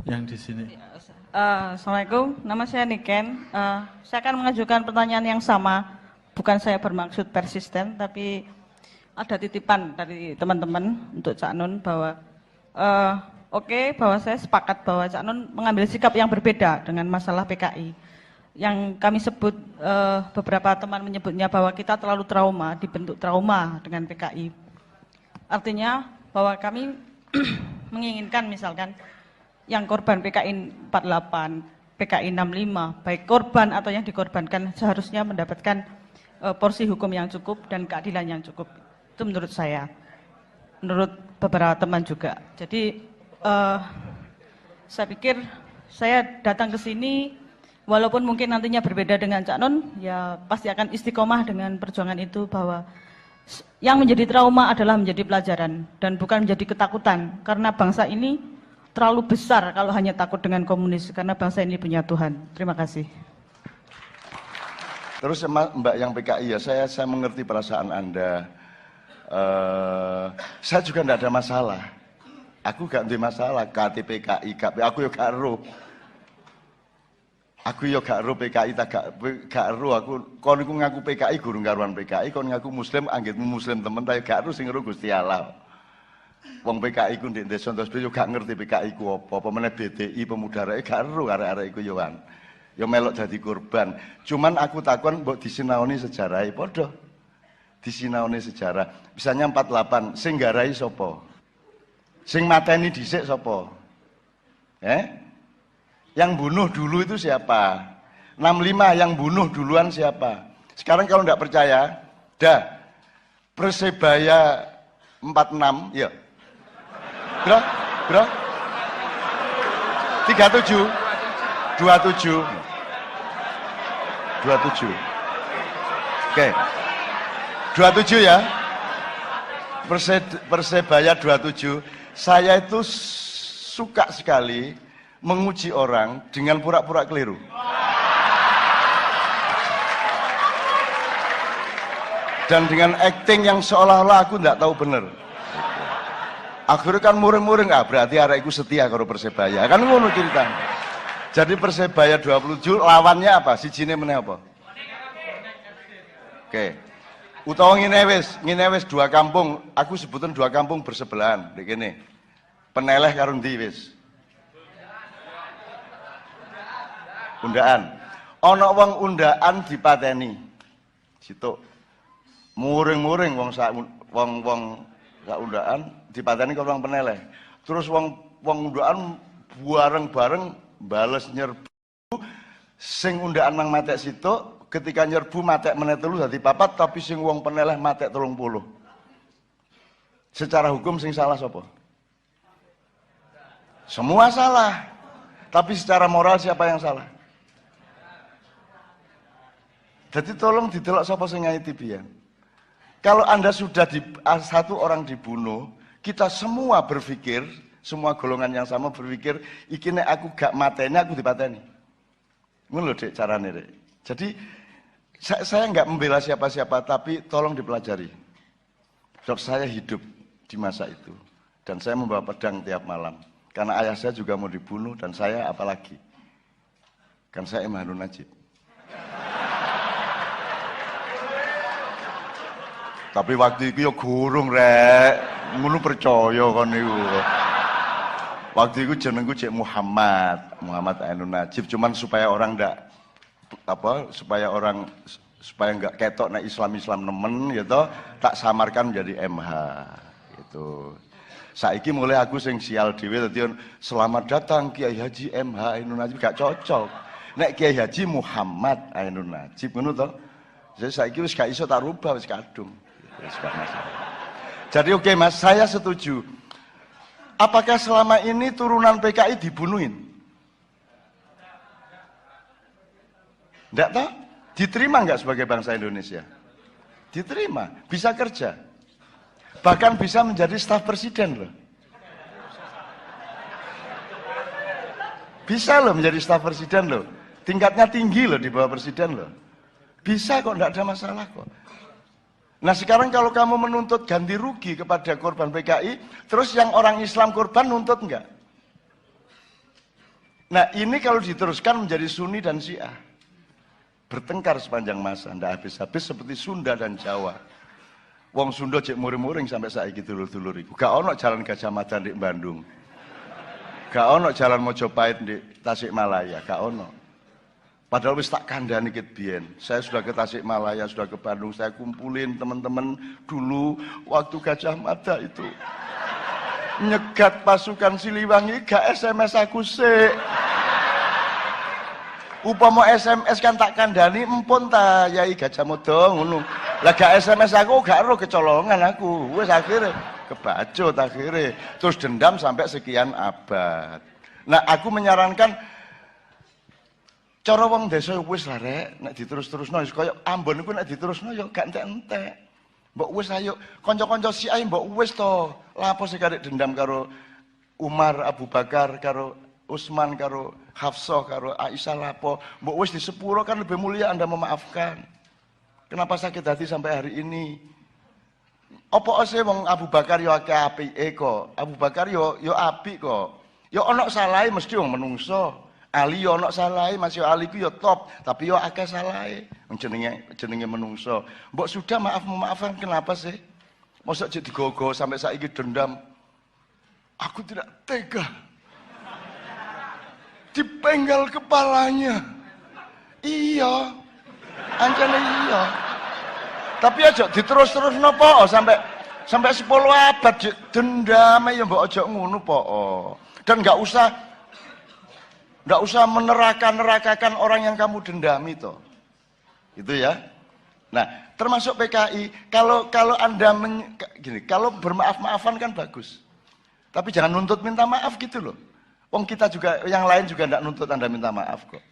yang di sini. Assalamualaikum, nama saya Niken. Saya akan mengajukan pertanyaan yang sama. Bukan saya bermaksud persisten, tapi ada titipan dari teman-teman untuk Cak Nun bahwa bahwa saya sepakat bahwa Cak Nun mengambil sikap yang berbeda dengan masalah PKI. Yang kami sebut, beberapa teman menyebutnya bahwa kita terlalu trauma, dibentuk trauma dengan PKI. Artinya bahwa kami menginginkan misalkan yang korban PKI 48, PKI 65, baik korban atau yang dikorbankan seharusnya mendapatkan porsi hukum yang cukup dan keadilan yang cukup. Itu menurut saya, menurut beberapa teman juga. Jadi saya pikir saya datang ke sini, walaupun mungkin nantinya berbeda dengan Cak Nun, ya pasti akan istiqomah dengan perjuangan itu, bahwa yang menjadi trauma adalah menjadi pelajaran dan bukan menjadi ketakutan, karena bangsa ini terlalu besar kalau hanya takut dengan komunis, karena bangsa ini punya Tuhan. Terima kasih. Terus Mbak yang PKI ya, saya mengerti perasaan Anda. Saya juga tidak ada masalah. Aku gak ada masalah, KTP PKI, aku ya gak ero. Aku ya gak ero PKI, gak ero. Kon iku ngaku PKI, gurung karuan PKI, kon ngaku Muslim, anggitmu Muslim temen, tapi gak ero sing ero Gusti Allah. Wong PKI ku ndek desa terus yo gak ngerti PKI ku apa meneh BDI pemuda arek gak ero arek-arek iku yo kan. Yo melok dadi korban. Cuman aku takon mbok disinaoni sejarahe padha. Disinaoni sejarah. Misalnya 48 sing nggarai sapa? Sing mateni dhisik sapa? Yang bunuh dulu itu siapa? 65 yang bunuh duluan siapa? Sekarang kalau enggak percaya, dah Persebaya 46 ya. Bro? 37 27 Oke. 27 ya. Persebaya 27. Saya itu suka sekali menguji orang dengan pura-pura keliru. Dan dengan acting yang seolah-olah aku tidak tahu benar. Akhirnya kan muring-muring, berarti arek iku setia karo Persebaya. Kan ngono cerita. Jadi Persebaya 27 lawannya apa? Sijine meneh apa? Oke. Utawa ngene wis dua kampung, aku sebutin dua kampung bersebelahan, ndek kene. Peneleh karo ndi wis? Undaan. Ana wong undaan dipateni. Situk. Muring-muring wong sak undaan dipateni karo wong peneleh. Terus wong undaan bareng-bareng bales nyerbu sing undaan nang matek situk. Ketika nyerbu matek meneh telu dadi papat, tapi sing wong peneleh matek 30. Secara hukum sing salah sapa? Semua salah. Tapi secara moral siapa yang salah? Jadi tolong didelok sapa sing ngaiti pian. Kalau Anda sudah satu orang dibunuh, kita semua berpikir, semua golongan yang sama berpikir, iki nek aku gak mateni aku dipateni. Ngono lho Dek carane Dek. Jadi saya nggak membela siapa-siapa, tapi tolong dipelajari. Sebab saya hidup di masa itu. Dan saya membawa pedang tiap malam. Karena ayah saya juga mau dibunuh, dan saya apalagi. Kan saya M. Harun Najib. Tapi waktu itu ya gurung rek. Ngono percaya kan itu. Waktu itu jenengku Cek Muhammad Ainun Najib. Cuman supaya orang supaya nggak ketok nek Islam nemen gitu, tak samarkan menjadi MH gitu. Saiki mulai aku sing sial dhewe dadi selamat datang Kiai Haji MH Ainun Najib, gak cocok. Nek Kiai Haji Muhammad Ainun Najib ngono to. Jadi saiki wis gak iso tak rubah, wis kadung. Wis gak masalah. Jadi oke Mas, saya setuju. Apakah selama ini turunan PKI dibunuhin? Enggak tahu? Diterima enggak sebagai bangsa Indonesia? Diterima, bisa kerja. Bahkan bisa menjadi staf presiden loh. Bisa loh menjadi staf presiden loh. Tingkatnya tinggi loh di bawah presiden loh. Bisa kok, enggak ada masalah kok. Nah sekarang kalau kamu menuntut ganti rugi kepada korban PKI, terus yang orang Islam korban nuntut enggak? Nah ini kalau diteruskan menjadi Sunni dan Syiah. Bertengkar sepanjang masa, ndak habis-habis seperti Sunda dan Jawa. Wong Sunda cek muring-muring sampai saiki dulur-dulur iku. Gak ono jalan Gajah Mada di Bandung. Gak ono jalan Mojopahit di Tasikmalaya, gak ono. Padahal wis tak kandhani ket biyen. Saya sudah ke Tasikmalaya, sudah ke Bandung, saya kumpulin teman-teman dulu waktu Gajah Mada itu. Nyegat pasukan Siliwangi gak SMS aku sik. Upama SMS kan tak kandhani empun ta Yai Gajah Mada ngono. Lah gak SMS aku gak ero kecolongan aku. Wis akhirnya kebacut akhirnya. Terus dendam sampai sekian abad. Nah, aku menyarankan cara wong desa wis lah rek, nek diterus-terusno wis kaya Ambon iku nek diterusno ya gak entek-entek. Mbok wis ayo kanca-kanca Syiah mbok wis to. Lapo sing karek dendam karo Umar, Abu Bakar, karo Utsman, karo Hafsah, karo Aisyah lapo. Mbok wis di sepuro kan lebih mulia Anda memaafkan. Kenapa sakit hati sampai hari ini? Apa sih wong Abu Bakar yo akeh apike kok. Abu Bakar yo apik kok. Yo ana salahe mesti wong menungso. Ali yo ana salahe, Mas yo Ali ku yo top, tapi yo akeh salahe. Jenenge menungso. Mbok sudah maafkan kenapa sih? Mosok jadi digogo sampai saiki dendam. Aku tidak tega. Dipenggal kepalanya. Iya. Ancane iya. Tapi aja diterus-terus nopo sampai 10 abad dendam ya mbok aja ngono po. Dan enggak usah menerakakan orang yang kamu dendami toh. Itu ya. Nah, termasuk PKI kalau Anda gini, kalau bermaaf-maafan kan bagus. Tapi jangan nuntut minta maaf gitu loh. Wong kita juga yang lain juga enggak nuntut Anda minta maaf kok.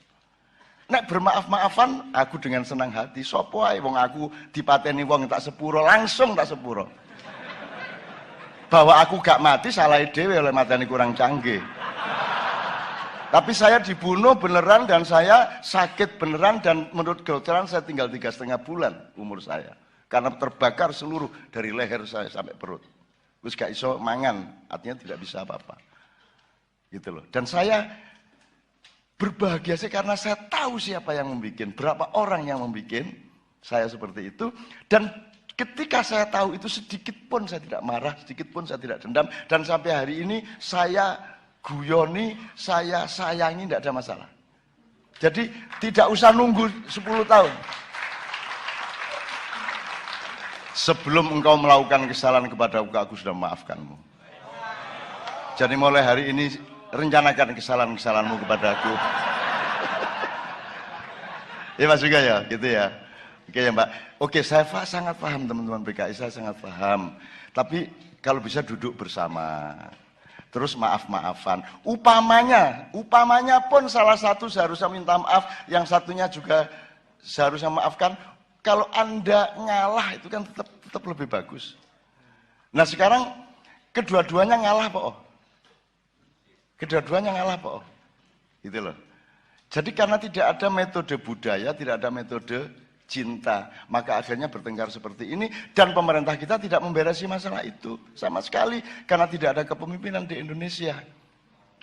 Nek bermaaf-maafan, aku dengan senang hati. Sopo ae wong aku dipateni wong tak sepuro, langsung tak sepuro. Bahwa aku gak mati salah dhewe oleh mateni kurang canggih. Tapi saya dibunuh beneran dan saya sakit beneran dan menurut kedokteran saya tinggal 3,5 bulan umur saya. Karena terbakar seluruh dari leher saya sampai perut. Terus gak iso mangan, artinya tidak bisa apa-apa. Gitu loh. Dan saya berbahagia sih karena saya tahu siapa yang membuat, berapa orang yang membuat saya seperti itu. Dan ketika saya tahu itu sedikit pun saya tidak marah, sedikit pun saya tidak dendam. Dan sampai hari ini saya guyoni, saya sayangi, tidak ada masalah. Jadi tidak usah nunggu 10 tahun. Sebelum engkau melakukan kesalahan kepada aku sudah memaafkanmu. Jadi mulai hari ini rencanakan kesalahan-kesalahanmu kepada aku. Ya Mas juga ya, gitu ya. Oke ya Mbak. Oke, saya sangat paham teman-teman PKI, saya sangat paham. Tapi kalau bisa duduk bersama. Terus maaf-maafan. Upamanya pun salah satu seharusnya minta maaf, yang satunya juga seharusnya maafkan. Kalau Anda ngalah itu kan tetap lebih bagus. Nah sekarang kedua-duanya ngalah Pak. Kedua-duanya ngalah Pak. Gitu loh. Jadi karena tidak ada metode budaya, tidak ada metode cinta, maka akhirnya bertengkar seperti ini dan pemerintah kita tidak memberesi masalah itu sama sekali karena tidak ada kepemimpinan di Indonesia.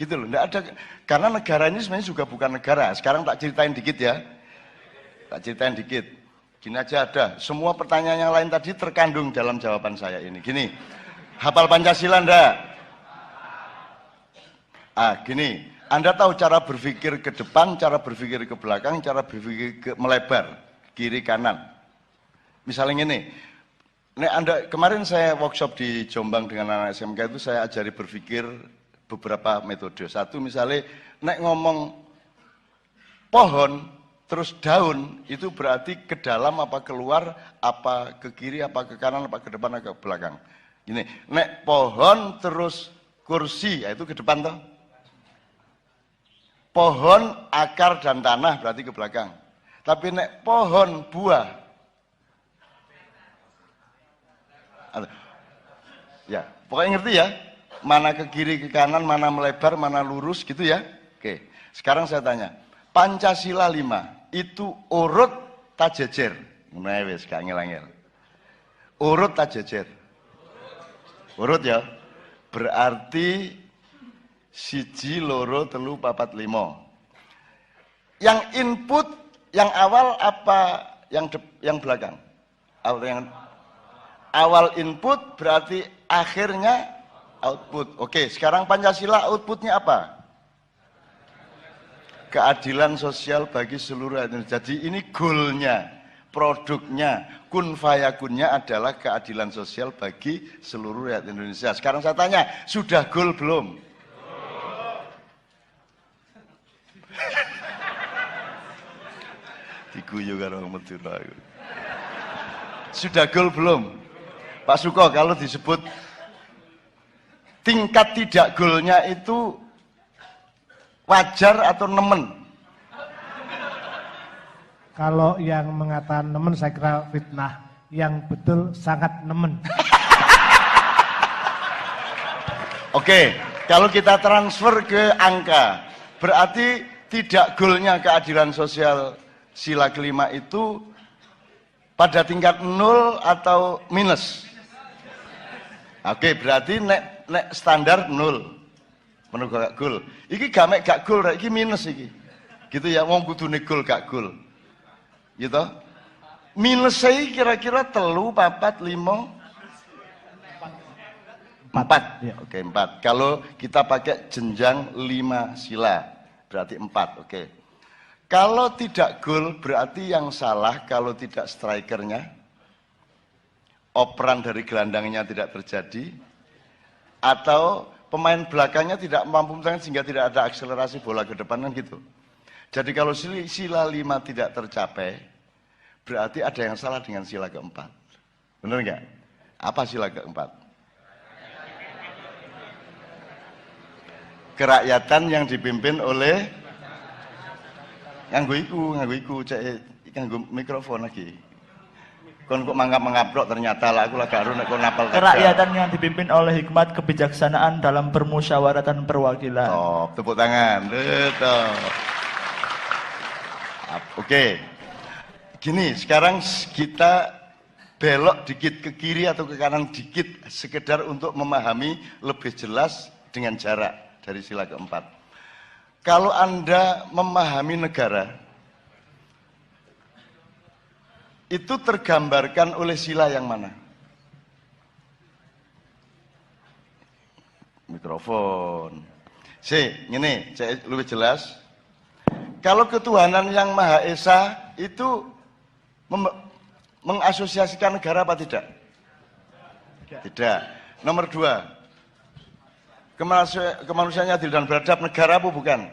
Gitu loh, enggak ada, karena negara ini sebenarnya juga bukan negara. Sekarang tak ceritain dikit ya. Tak ceritain dikit. Gini aja ada. Semua pertanyaan yang lain tadi terkandung dalam jawaban saya ini. Gini. Hafal Pancasila enggak? Gini, Anda tahu cara berpikir ke depan, cara berpikir ke belakang, cara berpikir melebar, kiri kanan. Misalnya gini, kemarin saya workshop di Jombang dengan anak SMK itu saya ajari berpikir beberapa metode. Satu misalnya, nek ngomong pohon, terus daun, itu berarti ke dalam apa keluar, apa ke kiri, apa ke kanan, apa ke depan, apa ke belakang. Gini, nek pohon terus kursi, itu ke depan toh. Pohon, akar, dan tanah berarti ke belakang. Tapi nek pohon, buah. Ya, pokoknya ngerti ya. Mana ke kiri, ke kanan, mana melebar, mana lurus gitu ya. Oke, sekarang saya tanya. Pancasila 5, itu urut tak jejer. Nah, wis gak ngel-ngel. Urut tak jejer. Urut ya. Berarti 1, 2, 3, 4, 5. Yang input yang awal apa yang belakang? Awal input berarti akhirnya output. Oke, sekarang Pancasila outputnya apa? Keadilan sosial bagi seluruh Indonesia. Jadi ini goalnya, produknya, kun fayakunnya adalah keadilan sosial bagi seluruh rakyat Indonesia. Sekarang saya tanya, sudah goal belum? Diguyu karo Medina. Sudah goal belum? Pak Suko, kalau disebut tingkat tidak goalnya itu wajar atau nemen? Kalau yang mengatakan nemen saya kira fitnah, yang betul sangat nemen. Oke, kalau kita transfer ke angka, berarti tidak goalnya keadilan sosial sila kelima itu pada tingkat 0 atau minus? Oke, berarti nek standar 0. Menurut gak gol. Iki gak gol, iki minus iki. Gitu ya, wong kudune gol gak gol. Gitu. Minus saya kira-kira 3, 4, 5, 4. Ya. Oke, 4. Kalau kita pakai jenjang 5 sila, berarti 4. Oke. Kalau tidak gol, berarti yang salah kalau tidak strikernya, operan dari gelandangnya tidak terjadi, atau pemain belakangnya tidak mampu menang sehingga tidak ada akselerasi bola ke depan kan gitu. Jadi kalau sila 5 tidak tercapai, berarti ada yang salah dengan sila keempat. Benar nggak? Apa sila keempat? Kerakyatan yang dipimpin oleh nganggo iku nganggo mikrofon lagi. Kon kok mangap-mangaprok ternyata lah aku lagi karo nek kon napal kerakyatan yang dipimpin oleh hikmat kebijaksanaan dalam permusyawaratan perwakilan. Oh, tepuk tangan. Betul. Oke. Gini, sekarang kita belok dikit ke kiri atau ke kanan dikit sekedar untuk memahami lebih jelas dengan jarak dari sila keempat. Kalau Anda memahami negara, itu tergambarkan oleh sila yang mana? Mikrofon. Ini saya lebih jelas. Kalau ketuhanan yang Maha Esa itu mengasosiasikan negara apa tidak? Tidak. Nomor 2, kemanusiaan adil dan beradab negara apa bukan?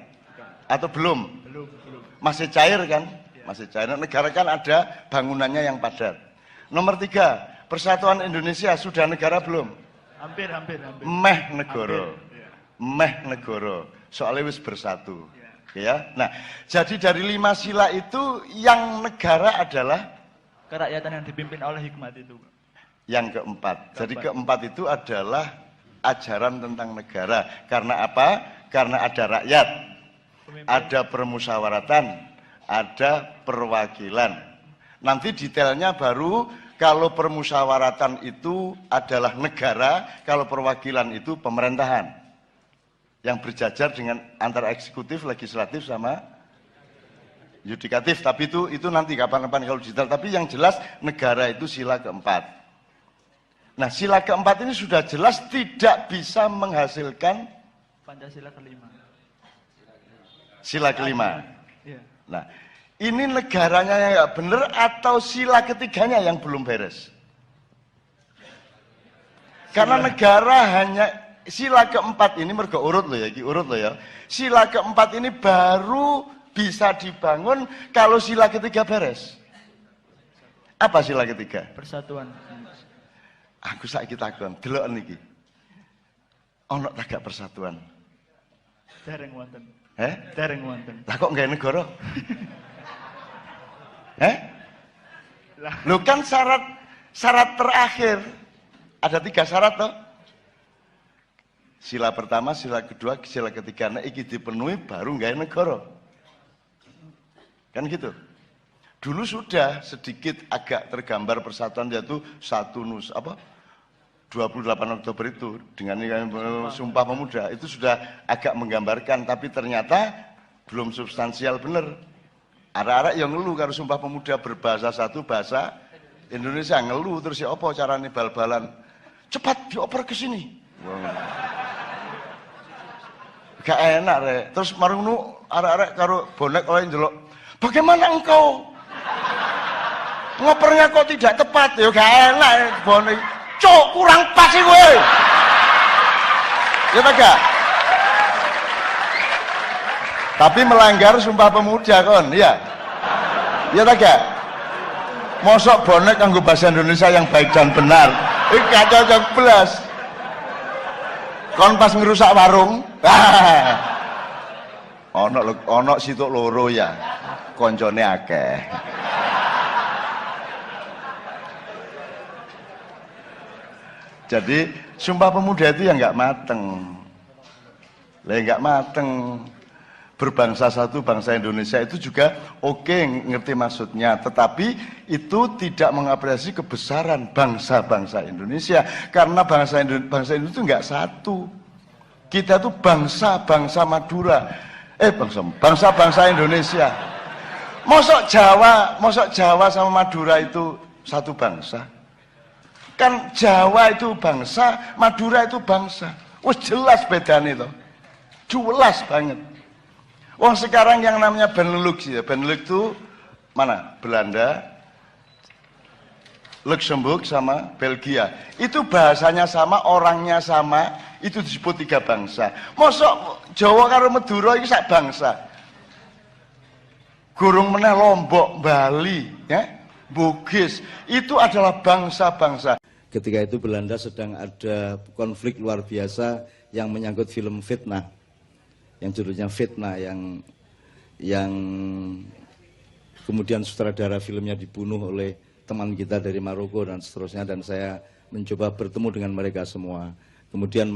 Atau belum? Belum. Masih cair kan? Masih cair. Negara kan ada bangunannya yang padat. Nomor 3, Persatuan Indonesia sudah negara belum? Hampir. Meh negara. Meh negara. Soalnya wis bersatu. Ya. Nah, jadi dari 5 sila itu yang negara adalah Kerakyatan yang dipimpin oleh hikmat itu. Yang keempat. Jadi keempat itu adalah ajaran tentang negara. Karena apa? Karena ada rakyat, ada permusyawaratan, ada perwakilan. Nanti detailnya baru kalau permusyawaratan itu adalah negara, kalau perwakilan itu pemerintahan. Yang berjajar dengan antara eksekutif, legislatif sama yudikatif. Tapi itu nanti kapan-kapan kalau detail. Tapi yang jelas negara itu sila keempat. Nah, sila keempat ini sudah jelas tidak bisa menghasilkan Pancasila kelima. Sila kelima. Ya. Nah, ini negaranya yang nggak benar atau sila ketiganya yang belum beres? Karena negara hanya sila keempat ini mergo urut loh ya, urut loh ya. Sila keempat ini baru bisa dibangun kalau sila ketiga beres. Apa sila ketiga? Persatuan. Aku saiki takon, delok niki. Ono tak gak persatuan? Dereng wonten. Dereng wonten. Lah kok nggak negara? Lu kan syarat terakhir ada 3 syarat toh. Sila pertama, sila kedua, sila ketiga. Nah, iki dipenuhi baru nggak negara. Kan gitu. Dulu sudah sedikit agak tergambar persatuan yaitu satu 28 Oktober itu dengan Sumpah Pemuda itu sudah agak menggambarkan, tapi ternyata belum substansial bener. Arek-arek yang ngeluh karo Sumpah Pemuda berbahasa satu bahasa Indonesia, ngeluh terus ya apa carane bal-balan. Cepat dioper ke sini. Gak enak rek. Terus marungnu arek-arek karo bonek oleh ndelok. Bagaimana engkau? Ngopernya kok tidak tepat? Ya gak enak bonek. Cok, kurang pas sih gue. Ya tak? Tapi melanggar Sumpah Pemuda kon, ya. Ya tak? Mosok bonek kanggo bahasa Indonesia yang baik dan benar. Ini gak cocok belas. Kon pas ngerusak warung. Ono situk loro ya. Koncone akeh. Jadi Sumpah Pemuda itu yang nggak mateng, nggak mateng. Berbangsa satu, bangsa Indonesia itu juga oke, ngerti maksudnya, tetapi itu tidak mengapresiasi kebesaran bangsa-bangsa Indonesia, karena bangsa Indonesia itu nggak satu. Kita itu bangsa Madura, bangsa Indonesia. Mosok Jawa sama Madura itu satu bangsa. Kan Jawa itu bangsa, Madura itu bangsa. Wah jelas bedanya itu. Jelas banget. Wah sekarang yang namanya Benelux ya. Benelux itu mana? Belanda, Luxembourg sama Belgia. Itu bahasanya sama, orangnya sama, itu disebut tiga bangsa. Mosok Jawa karo Madura itu sak bangsa. Gurung meneh Lombok, Bali, ya, Bugis, itu adalah bangsa-bangsa. Ketika itu Belanda sedang ada konflik luar biasa yang menyangkut film Fitnah, yang judulnya Fitnah, yang kemudian sutradara filmnya dibunuh oleh teman kita dari Maroko dan seterusnya, dan saya mencoba bertemu dengan mereka semua. Kemudian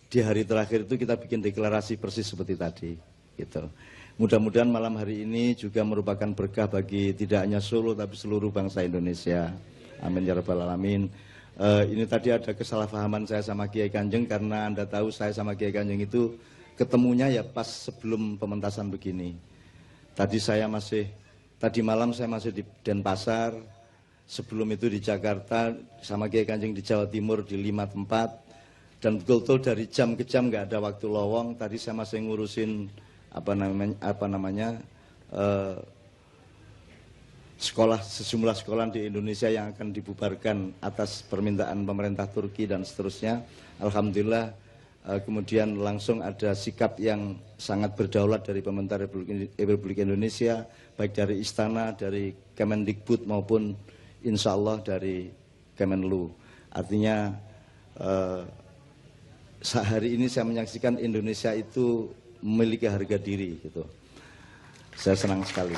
di hari terakhir itu kita bikin deklarasi persis seperti tadi, gitu. Mudah-mudahan malam hari ini juga merupakan berkah bagi tidak hanya Solo tapi seluruh bangsa Indonesia. Amin ya rabbal alamin. Ini tadi ada kesalahpahaman saya sama Kiai Kanjeng, karena Anda tahu saya sama Kiai Kanjeng itu ketemunya ya pas sebelum pementasan begini. Tadi malam saya masih di Denpasar, sebelum itu di Jakarta, sama Kiai Kanjeng di Jawa Timur di 5 tempat, dan betul-betul dari jam ke jam nggak ada waktu lowong. Tadi saya masih ngurusin sejumlah sekolah di Indonesia yang akan dibubarkan atas permintaan pemerintah Turki dan seterusnya. Alhamdulillah kemudian langsung ada sikap yang sangat berdaulat dari pemerintah Republik Indonesia, baik dari istana, dari Kemendikbud maupun insya Allah dari Kemenlu. Artinya hari ini saya menyaksikan Indonesia itu memiliki harga diri, gitu. Saya senang sekali.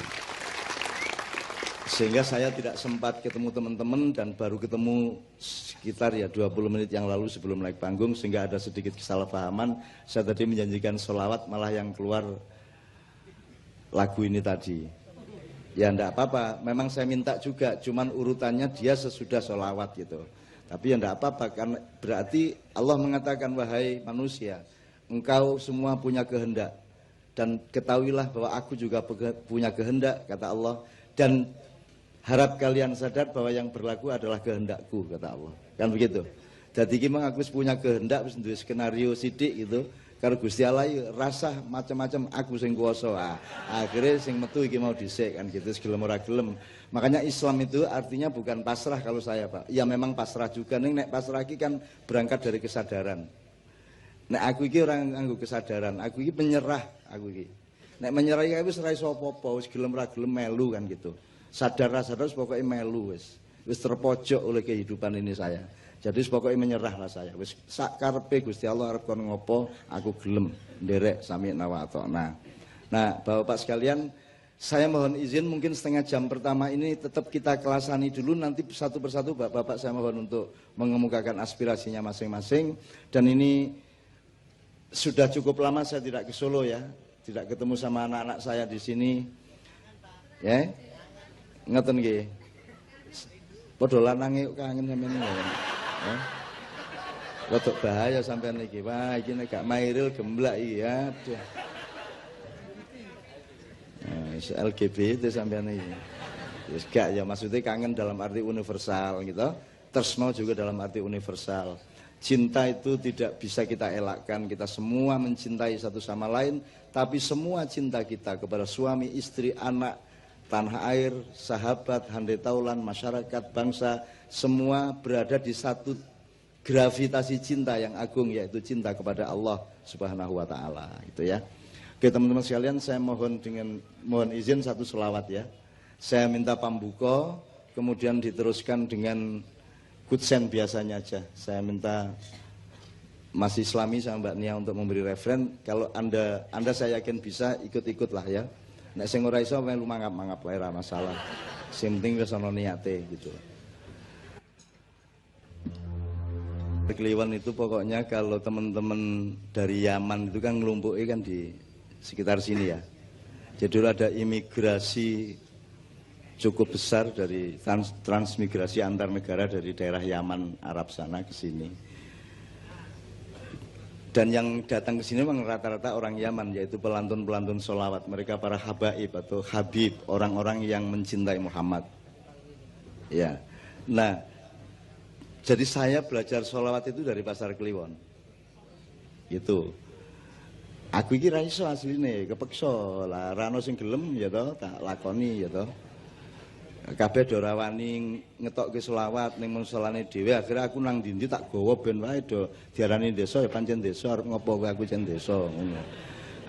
Sehingga saya tidak sempat ketemu teman-teman dan baru ketemu sekitar ya 20 menit yang lalu sebelum naik panggung, sehingga ada sedikit kesalahpahaman. Saya tadi menjanjikan sholawat, malah yang keluar lagu ini tadi. Ya enggak apa-apa, memang saya minta juga, cuman urutannya dia sesudah sholawat gitu. Tapi ya enggak apa-apa, karena berarti Allah mengatakan, wahai manusia, engkau semua punya kehendak, dan ketahuilah bahwa aku juga punya kehendak, kata Allah, dan harap kalian sadar bahwa yang berlaku adalah kehendakku, kata Allah. Kan begitu. Jadi memang aku punya kehendak, wis duwe skenario sidik gitu, karo Gusti Allah rasa macam-macam aku sing kuwasa. Akhirnya sing metu iki mau dhisik kan gitu, gelem ora gelem. Makanya Islam itu artinya bukan pasrah kalau saya, Pak. Ya memang pasrah juga, nek pasrah iki kan berangkat dari kesadaran. Nek aku iki orang nganggo kesadaran, aku iki penyerah, aku iki. Nek menyerah iki wis ora iso apa-apa, wis gelem ra gelem melu kan gitu. Sadar ra sadar pokoke melu wis. Wis terpojok oleh kehidupan ini saya. Jadi pokoknya menyerah lah saya. Wis sak karepe Gusti Allah arep kon ngopo, aku gelem nderek sami wa ata'na. Nah, Bapak sekalian, saya mohon izin mungkin setengah jam pertama ini tetap kita kelasani dulu, nanti satu persatu Bapak saya mohon untuk mengemukakan aspirasinya masing-masing. Dan ini sudah cukup lama saya tidak ke Solo ya, tidak ketemu sama anak-anak saya di sini. Ya. Ngeten nggih. Padha lanange kangen sampean ya. Rodok bahaya sampean iki. Wah, iki nek gak mairil gemblak iki ya. Aduh. Nah, LGBT sampean iki. Wis gak ya maksudnya kangen dalam arti universal gitu. Tresno juga dalam arti universal. Cinta itu tidak bisa kita elakkan. Kita semua mencintai satu sama lain, tapi semua cinta kita kepada suami, istri, anak, tanah air, sahabat, handai taulan, masyarakat, bangsa, semua berada di satu gravitasi cinta yang agung, yaitu cinta kepada Allah Subhanahu wa taala, gitu ya. Oke, teman-teman sekalian, saya mohon izin satu selawat ya. Saya minta pambuka, kemudian diteruskan dengan kutsen biasanya aja. Saya minta Mas Islami sama Mbak Nia untuk memberi referen. Kalau anda saya yakin bisa, ikut-ikut lah ya. Nek sing ora iso melu mangap-mangap wae ora masalah. Sing penting wis ana niate gitu. Kliwon itu pokoknya kalau teman-teman dari Yaman itu kan ngelumpuki kan di sekitar sini ya. Jadi ada imigrasi cukup besar dari transmigrasi antar negara dari daerah Yaman, Arab sana ke sini. Dan yang datang ke sini memang rata-rata orang Yaman, yaitu pelantun-pelantun sholawat. Mereka para habaib atau habib, orang-orang yang mencintai Muhammad. Ya, nah, jadi saya belajar sholawat itu dari Pasar Kliwon. Gitu. Aku iki ra iso asline, kepeksa lah, ra ono sing gelem ya toh, tak lakoni ya toh. Kabeh do rawani ngetokke selawat ning musolane dhewe, akhirnya aku nang ndi tak gawa ben wae do diarani desa ya pancen desa, arep ngopo kowe aku jen desa ngono.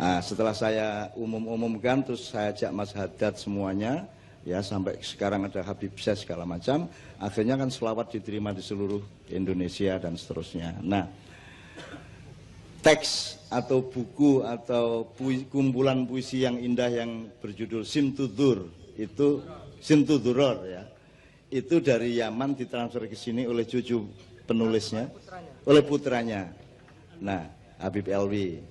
Nah, setelah saya umumkan terus saya ajak Mas Haddad semuanya ya, sampai sekarang ada Habib Syekh segala macam, akhirnya kan selawat diterima di seluruh Indonesia dan seterusnya. Nah, teks atau buku atau kumpulan puisi yang indah yang berjudul Simtudur itu Simtuduror ya, itu dari Yaman ditransfer ke sini oleh cucu penulisnya, oleh putranya. Nah, Habib Elwi.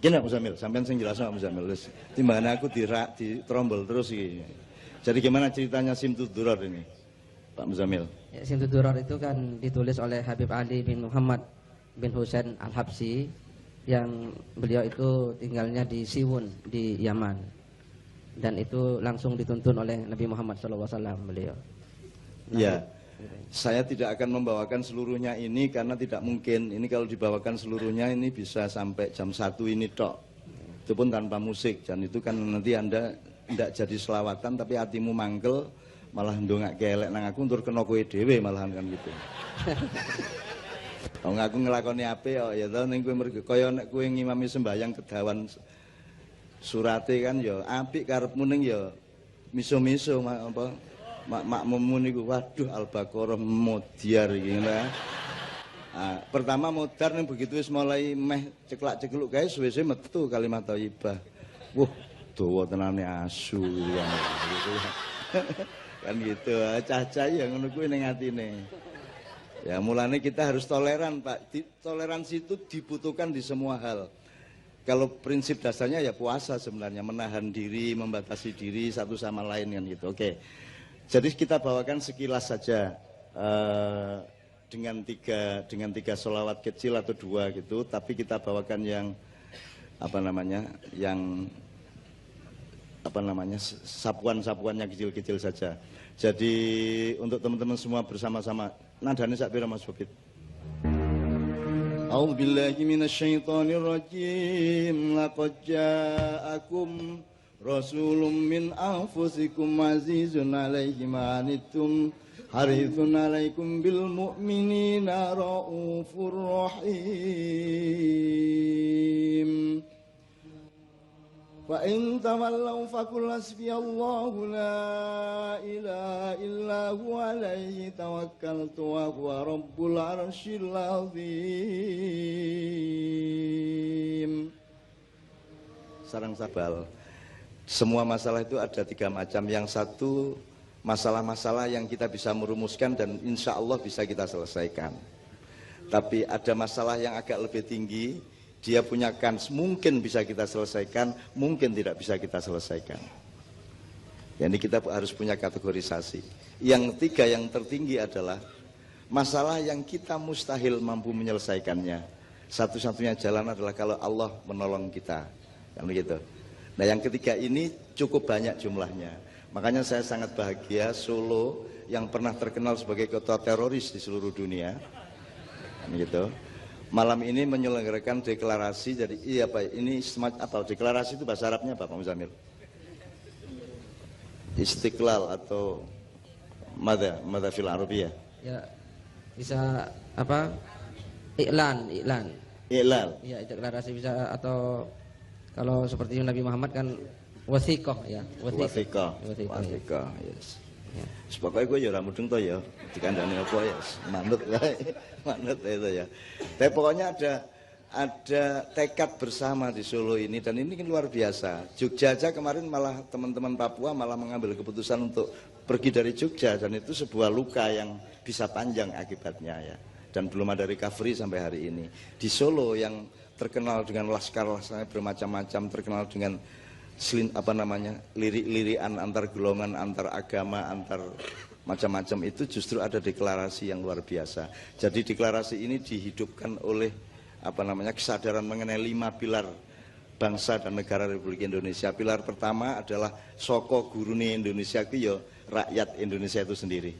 Gini Pak Muzamil, sampean sing jelas Pak Muzamil. Timbangan aku di trombol terus iki. Jadi gimana ceritanya Simtuduror ini, Pak Muzamil? Ya, Simtuduror itu kan ditulis oleh Habib Ali bin Muhammad bin Husain Al-Habsyi, yang beliau itu tinggalnya di Siwun di Yaman. Dan itu langsung dituntun oleh Nabi Muhammad SAW beliau. Ya, saya tidak akan membawakan seluruhnya ini karena tidak mungkin. Ini kalau dibawakan seluruhnya ini bisa sampai jam 1 ini tok. Itu pun tanpa musik. Dan itu kan nanti Anda tidak jadi selawatan tapi hatimu mangkel, malah ndongak kelek nang aku tur kena kowe dhewe malahan kan gitu. Wong aku nglakoni apik kok ya to ning kowe mergo kaya nek kowe ngimami sembahyang kedawan surate kan ya apik karepmu ning ya miso-miso apa makmummu niku waduh Al-Baqarah modiar iki ngono. Ah, pertama modar ning begitu wis mulai meh ceklak-cekluk kae suwe-suwe metu kalimat thayyibah. Wah, dawa tenane asu ya. Gitu. Kan gitu, cah-cah ya ngono kuwi ning atine. Ya mulane kita harus toleran Pak. Toleransi itu dibutuhkan di semua hal. Kalau prinsip dasarnya ya puasa sebenarnya, menahan diri, membatasi diri satu sama lain kan gitu. Oke. Jadi kita bawakan sekilas saja dengan tiga sholawat kecil atau 2 gitu, tapi kita bawakan yang sapuan-sapuannya kecil-kecil saja. Jadi untuk teman-teman semua bersama-sama, nadane sak pira Mas Bobit? A'udzu billahi minasyaitonir rajim. Laqad ja'akum rasulun min anfusikum azizun 'alaihi ma anittum harisun 'alaikum bil mu'minina raufur rahim. Wa in tawallaw faqul hasbiyallahu la ilaha illa huwa alayhi tawakkaltu wa huwa rabbul arsyil azim. Sarang sabal. Semua masalah itu ada 3 macam. Yang satu masalah-masalah yang kita bisa merumuskan dan insya Allah bisa kita selesaikan. Tapi ada masalah yang agak lebih tinggi. Dia punya kans, mungkin bisa kita selesaikan, mungkin tidak bisa kita selesaikan. Jadi kita harus punya kategorisasi. Yang ketiga, yang tertinggi adalah masalah yang kita mustahil mampu menyelesaikannya. Satu-satunya jalan adalah kalau Allah menolong kita. Kan begitu. Nah, yang ketiga ini cukup banyak jumlahnya. Makanya saya sangat bahagia Solo yang pernah terkenal sebagai kota teroris di seluruh dunia. Kan gitu. Malam ini menyelenggarakan deklarasi. Jadi iya Pak, ini semacam apa? Deklarasi itu bahasa Arabnya apa, Pak Muzamil? Istiqlal atau madha fil Arabiyah. Ya, bisa apa? Iklan. Iqlal. Ya, deklarasi bisa, atau kalau seperti Nabi Muhammad kan wasiqah ya. Wasiqah. Yes. Ya. Pokoknya gue ya ramudeng toh ya, dikandani apa ya, manut wae. Manut itu ya. Tapi pokoknya ada tekad bersama di Solo ini, dan ini kan luar biasa. Jogja aja kemarin malah teman-teman Papua malah mengambil keputusan untuk pergi dari Jogja, dan itu sebuah luka yang bisa panjang akibatnya ya. Dan belum ada recovery sampai hari ini. Di Solo yang terkenal dengan laskar-laskarnya bermacam-macam, terkenal dengan lirik-lirikan antar golongan, antar agama, antar macam-macam, itu justru ada deklarasi yang luar biasa. Jadi deklarasi ini dihidupkan oleh kesadaran mengenai 5 pilar bangsa dan negara Republik Indonesia. Pilar pertama adalah soko gurune Indonesia itu ya rakyat Indonesia itu sendiri.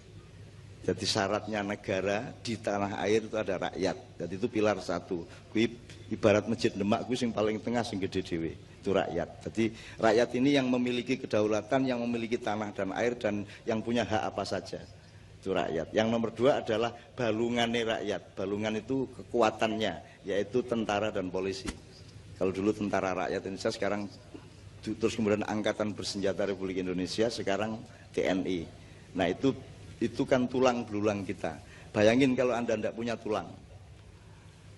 Jadi syaratnya negara di tanah air itu ada rakyat. Jadi itu pilar 1. Kui ibarat masjid Demak kui sing paling tengah sing gede dhewe. Itu rakyat. Jadi rakyat ini yang memiliki kedaulatan, yang memiliki tanah dan air, dan yang punya hak apa saja. Itu rakyat. Yang nomor 2 adalah balungannya rakyat. Balungan itu kekuatannya, yaitu tentara dan polisi. Kalau dulu tentara rakyat Indonesia, sekarang terus kemudian Angkatan Bersenjata Republik Indonesia, sekarang TNI. Nah itu kan tulang belulang kita. Bayangin kalau Anda tidak punya tulang,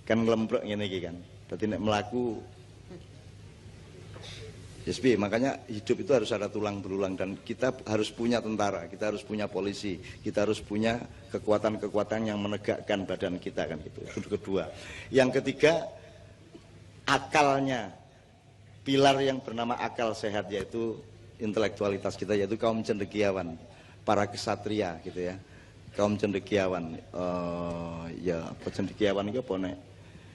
kan ngelembrek ngene iki kan. Berarti nek melaku SB, makanya hidup itu harus ada tulang belulang, dan kita harus punya tentara, kita harus punya polisi, kita harus punya kekuatan-kekuatan yang menegakkan badan kita kan gitu. Itu kedua. Yang ketiga, akalnya. Pilar yang bernama akal sehat, yaitu intelektualitas kita, yaitu kaum cendekiawan, para kesatria gitu ya. Kaum cendekiawan, cendekiawan itu apa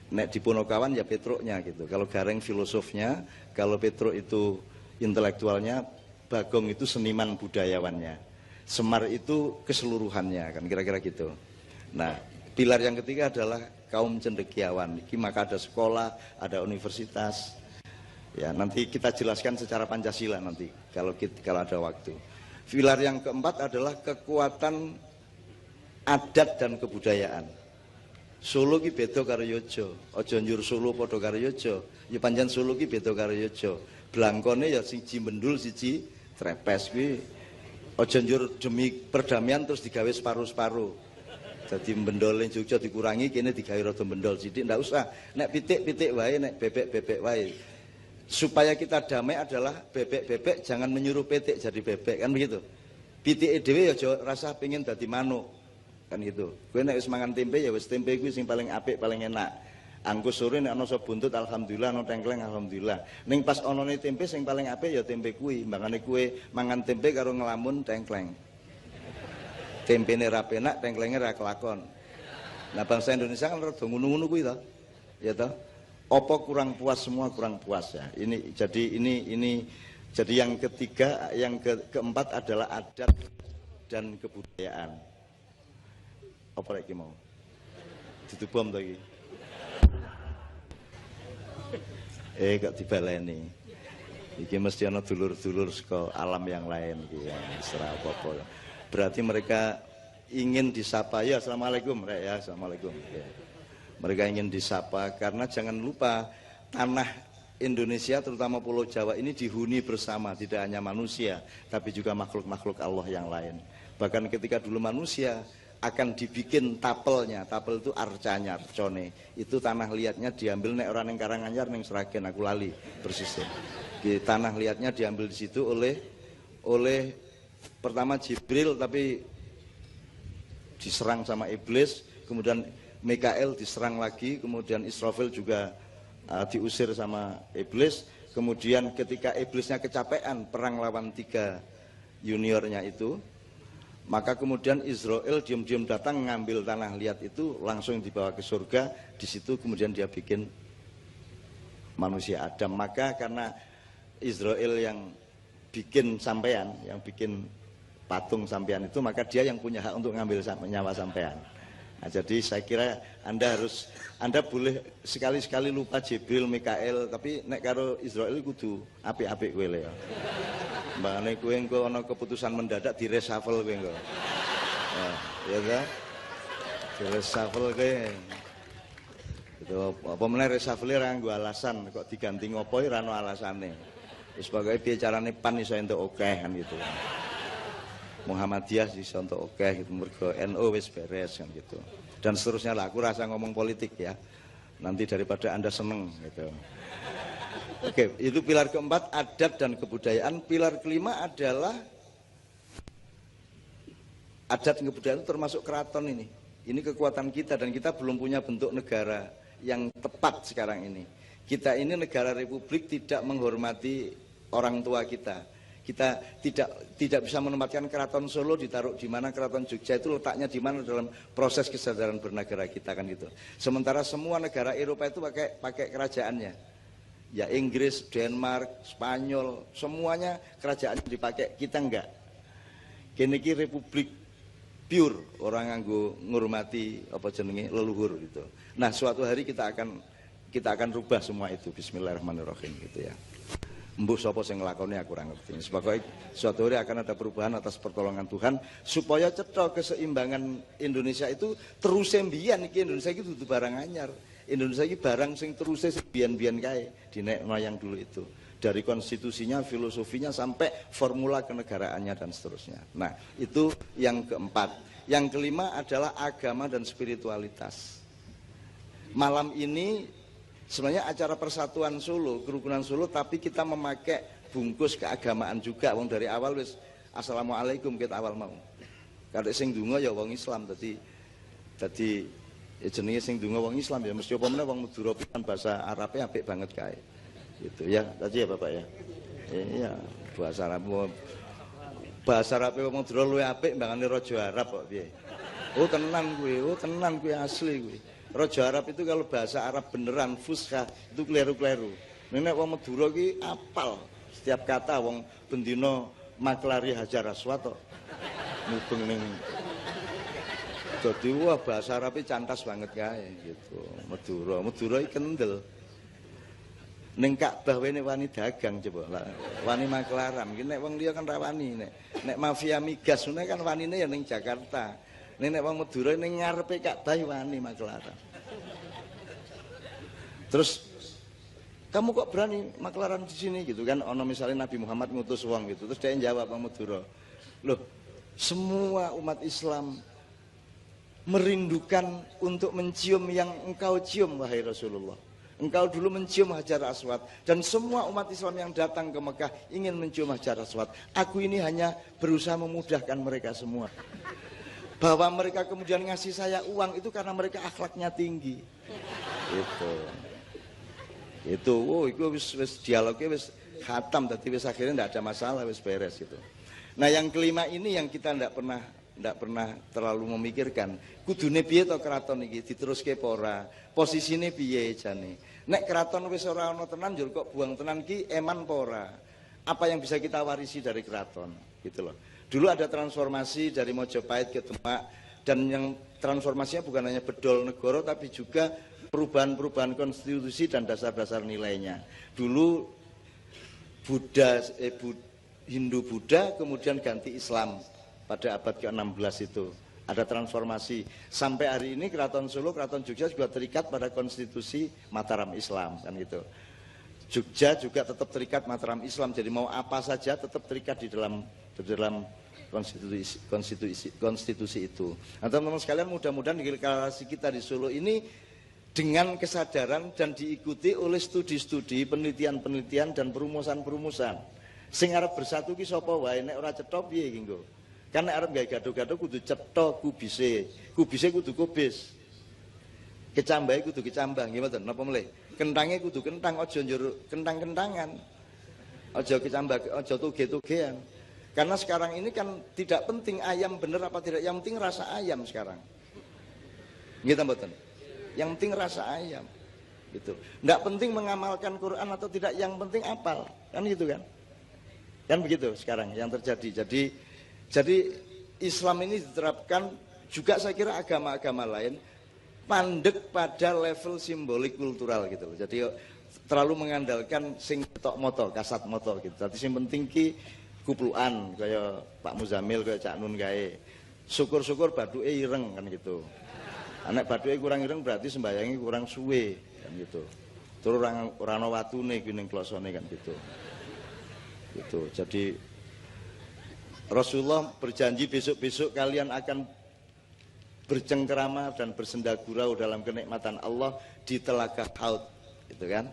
nek di Ponokawan ya Petruknya gitu. Kalau Gareng filosofnya, kalau Petruk itu intelektualnya, Bagong itu seniman budayawannya, Semar itu keseluruhannya kan, kira-kira gitu. Nah, pilar yang ketiga adalah kaum cendekiawan. Maka ada sekolah, ada universitas. Ya, nanti kita jelaskan secara Pancasila nanti kalau ada waktu. Pilar yang keempat adalah kekuatan adat dan kebudayaan. Solo ki beda karo Yojo, aja njur Solo padha karo Yojo. Ya pancen Solo ki beda karo Yojo. Blangkone ya siji Mendul, siji Trepes kuwi. Aja njur demi perdamaian terus digawe separuh-separuh. Jadi mendol ning Jogja dikurangi, kene digawe rada mendol sithik, ndak usah. Nek pitik-pitik wae, nek bebek-bebek wae. Supaya kita damai adalah bebek-bebek jangan menyuruh pitik jadi bebek, kan begitu. Pitike dhewe ya aja rasa pengin dadi manuk. Kan gitu. Kowe nek wis mangan tempe ya wis tempe kuwi sing paling apik, paling enak. Angkus sore nek ana sop buntut alhamdulillah, ana tengkleng alhamdulillah. Ning pas anane tempe sing paling apik ya tempe kuwi. Makane kowe mangan tempe karo ngelamun tengkleng. Tempene ra penak, tengklenge ra kelakon. Nah, bangsa Indonesia kan rada ngono-ngono kuwi to. Ya toh. Apa kurang puas, semua kurang puas ya. Ini jadi yang ketiga, yang keempat adalah adat dan kebudayaan. Apa lagi mau? Ditubom to iki. Gak dibaleni. Iki mesti ana dulur-dulur saka alam yang lain iki ya, serah apa-apa. Berarti mereka ingin disapa. Ya, assalamualaikum, ya, assalamualaikum. Ya. Mereka ingin disapa karena jangan lupa tanah Indonesia terutama Pulau Jawa ini dihuni bersama, tidak hanya manusia tapi juga makhluk-makhluk Allah yang lain. Bahkan ketika dulu manusia akan dibikin tapelnya, tapel itu arcanya, arcone. Itu tanah liatnya diambil nek orang yang Karanganyar neng Sragen, aku lali persisnya. Di tanah liatnya diambil di situ oleh pertama Jibril, tapi diserang sama iblis, kemudian Mikael diserang lagi, kemudian Israfil juga diusir sama iblis. Kemudian ketika iblisnya kecapean perang lawan tiga juniornya itu. Maka kemudian Israel diam-diam datang ngambil tanah liat itu, langsung dibawa ke surga. Di situ kemudian dia bikin manusia Adam. Maka karena Israel yang bikin sampean, yang bikin patung sampean itu, maka dia yang punya hak untuk ngambil nyawa sampean. Nah, jadi saya kira Anda boleh sekali-sekali lupa Jibril, Mikael, tapi nek karo Israel kudu apik-apik kowe le ya. Mbakane kowe engko ana keputusan mendadak di reshuffle kowe engko. Ya ta? Di reshuffle kowe. Itu apa meneh reshuffle ora nggo alasan kok diganti ngopo ora ono alasane. Wis pokoke piye carane PAN iso entuk akeh kan gitu. Muhammadiyah iso entuk akeh gitu, mergo NU wis beres kan gitu. Dan seterusnya lah, aku rasa ngomong politik ya. Nanti daripada Anda seneng gitu. Oke, itu pilar keempat, adat dan kebudayaan. Pilar kelima adalah adat dan kebudayaan termasuk keraton ini. Ini kekuatan kita dan kita belum punya bentuk negara yang tepat sekarang ini. Kita ini negara republik tidak menghormati orang tua kita. Kita tidak bisa menempatkan keraton Solo ditaruh di mana, keraton Jogja itu letaknya di mana dalam proses kesadaran bernegara kita kan gitu. Sementara semua negara Eropa itu pakai kerajaannya. Ya Inggris, Denmark, Spanyol, semuanya kerajaannya dipakai, kita enggak. Kene iki republik pure, orang nganggo ngurmati apa jenenge leluhur gitu. Nah, suatu hari kita akan rubah semua itu. Bismillahirrahmanirrahim gitu ya. Mbuh sapa sing nglakoni aku ora ngerti. Sebagai suatu hari akan ada perubahan atas pertolongan Tuhan supaya cetha keseimbangan Indonesia itu terus mbiyen iki. Indonesia iki dudu barang anyar. Indonesia iki barang sing terus biyen-biyen kae dinek wayang dulu itu. Dari konstitusinya, filosofinya sampai formula kenegaraannya dan seterusnya. Nah, itu yang keempat. Yang kelima adalah agama dan spiritualitas. Malam ini sebenarnya acara persatuan Solo, kerukunan Solo, tapi kita memakai bungkus keagamaan juga. Wong dari awal wis assalamualaikum kita awal mau. Kadek sing donga ya wong Islam, dadi ya jenenge sing donga wong Islam ya mesti apa meneh wong Madura pisan bahasa Arabe apik banget kae. Gitu ya, tadi ya Bapak ya. Iya, bahasa Arab. Bahasa Arabe wong Madura luwih apik mbangane raja Arab kok piye. Oh tenan kuwi asli kuwi. Raja Arab itu kalau bahasa Arab beneran fushah itu kleru-kleru. Nek wong Madura ki apal setiap kata wong bendina maklari Hajar Aswad kok. Mubeng ning. Jadi wah bahasa Arab cantas banget kae gitu. Madura iki kendel. Ning Ka'bah wene wani dagang coba lah. Wani maklaran. Iki nek wong liya kan ra wani nek mafia migas ngene kan wanine ya ning Jakarta. Nek wong Madura ning ngarepe Ka'bah wani maklaran. Terus kamu kok berani maklaran di sini gitu kan? Ono misalnya Nabi Muhammad ngutus wong gitu. Terus dia jawab wong Madura. Loh, semua umat Islam merindukan untuk mencium yang engkau cium wahai Rasulullah. Engkau dulu mencium Hajar Aswad dan semua umat Islam yang datang ke Mekah ingin mencium Hajar Aswad. Aku ini hanya berusaha memudahkan mereka semua. Bahwa mereka kemudian ngasih saya uang itu karena mereka akhlaknya tinggi. Itu wis dialognya wis khatam, tapi wis akhirnya tidak ada masalah, wis beres gitu. Nah yang kelima ini yang kita tidak pernah terlalu memikirkan. Kudune piye to keraton iki diteruske apa ora? Posisine piye jane? Nek keraton wis ora ana tenan njur kok buang tenan ki eman apa ora? Apa yang bisa kita warisi dari keraton? Gitu loh. Dulu ada transformasi dari Mojopahit ke Demak dan yang transformasinya bukan hanya bedol negara tapi juga perubahan-perubahan konstitusi dan dasar-dasar nilainya. Dulu Hindu-Buddha kemudian ganti Islam pada abad ke-16 itu. Ada transformasi. Sampai hari ini Keraton Solo, Keraton Jogja juga terikat pada konstitusi Mataram Islam kan gitu. Jogja juga tetap terikat Mataram Islam. Jadi mau apa saja tetap terikat di dalam konstitusi itu. Nah, teman-teman sekalian, mudah-mudahan deklarasi kita di Solo ini dengan kesadaran dan diikuti oleh studi-studi, penelitian-penelitian dan perumusan-perumusan. Sing arep bersatu ki sapa wae, nek ora cetha piye iki nggo. Kan nek arep gawe gaduh-gaduh kudu cetha kubise. Kubise kudu kubis. Kecambahe kudu kecambah, nggih mboten napa melih. Kentange kudu kentang, aja njur kentang-kentangan. Aja kecambah, aja toge-togean. Karena sekarang ini kan tidak penting ayam bener apa tidak, yang penting rasa ayam sekarang. Gitu mboten. Yang penting rasa ayam. Gitu. Enggak penting mengamalkan Quran atau tidak, yang penting apal. Kan gitu kan? Kan begitu sekarang yang terjadi. Jadi Islam ini diterapkan juga, saya kira agama-agama lain mandek pada level simbolik kultural gitu loh. Jadi terlalu mengandalkan sing tok moto, kasat moto gitu. Jadi sing penting ki kupluan kaya Pak Muzamil, kaya Cak Nun gawe. Syukur-syukur baduke ireng kan gitu. Anak baduke kurang ireng berarti sembayangi kurang suwe kan gitu. Terus ora ana watune ki ning klosone kan gitu. Gitu. Jadi Rasulullah berjanji besok-besok kalian akan bercengkerama dan bersendagurau dalam kenikmatan Allah di telaga Haud, gitu kan?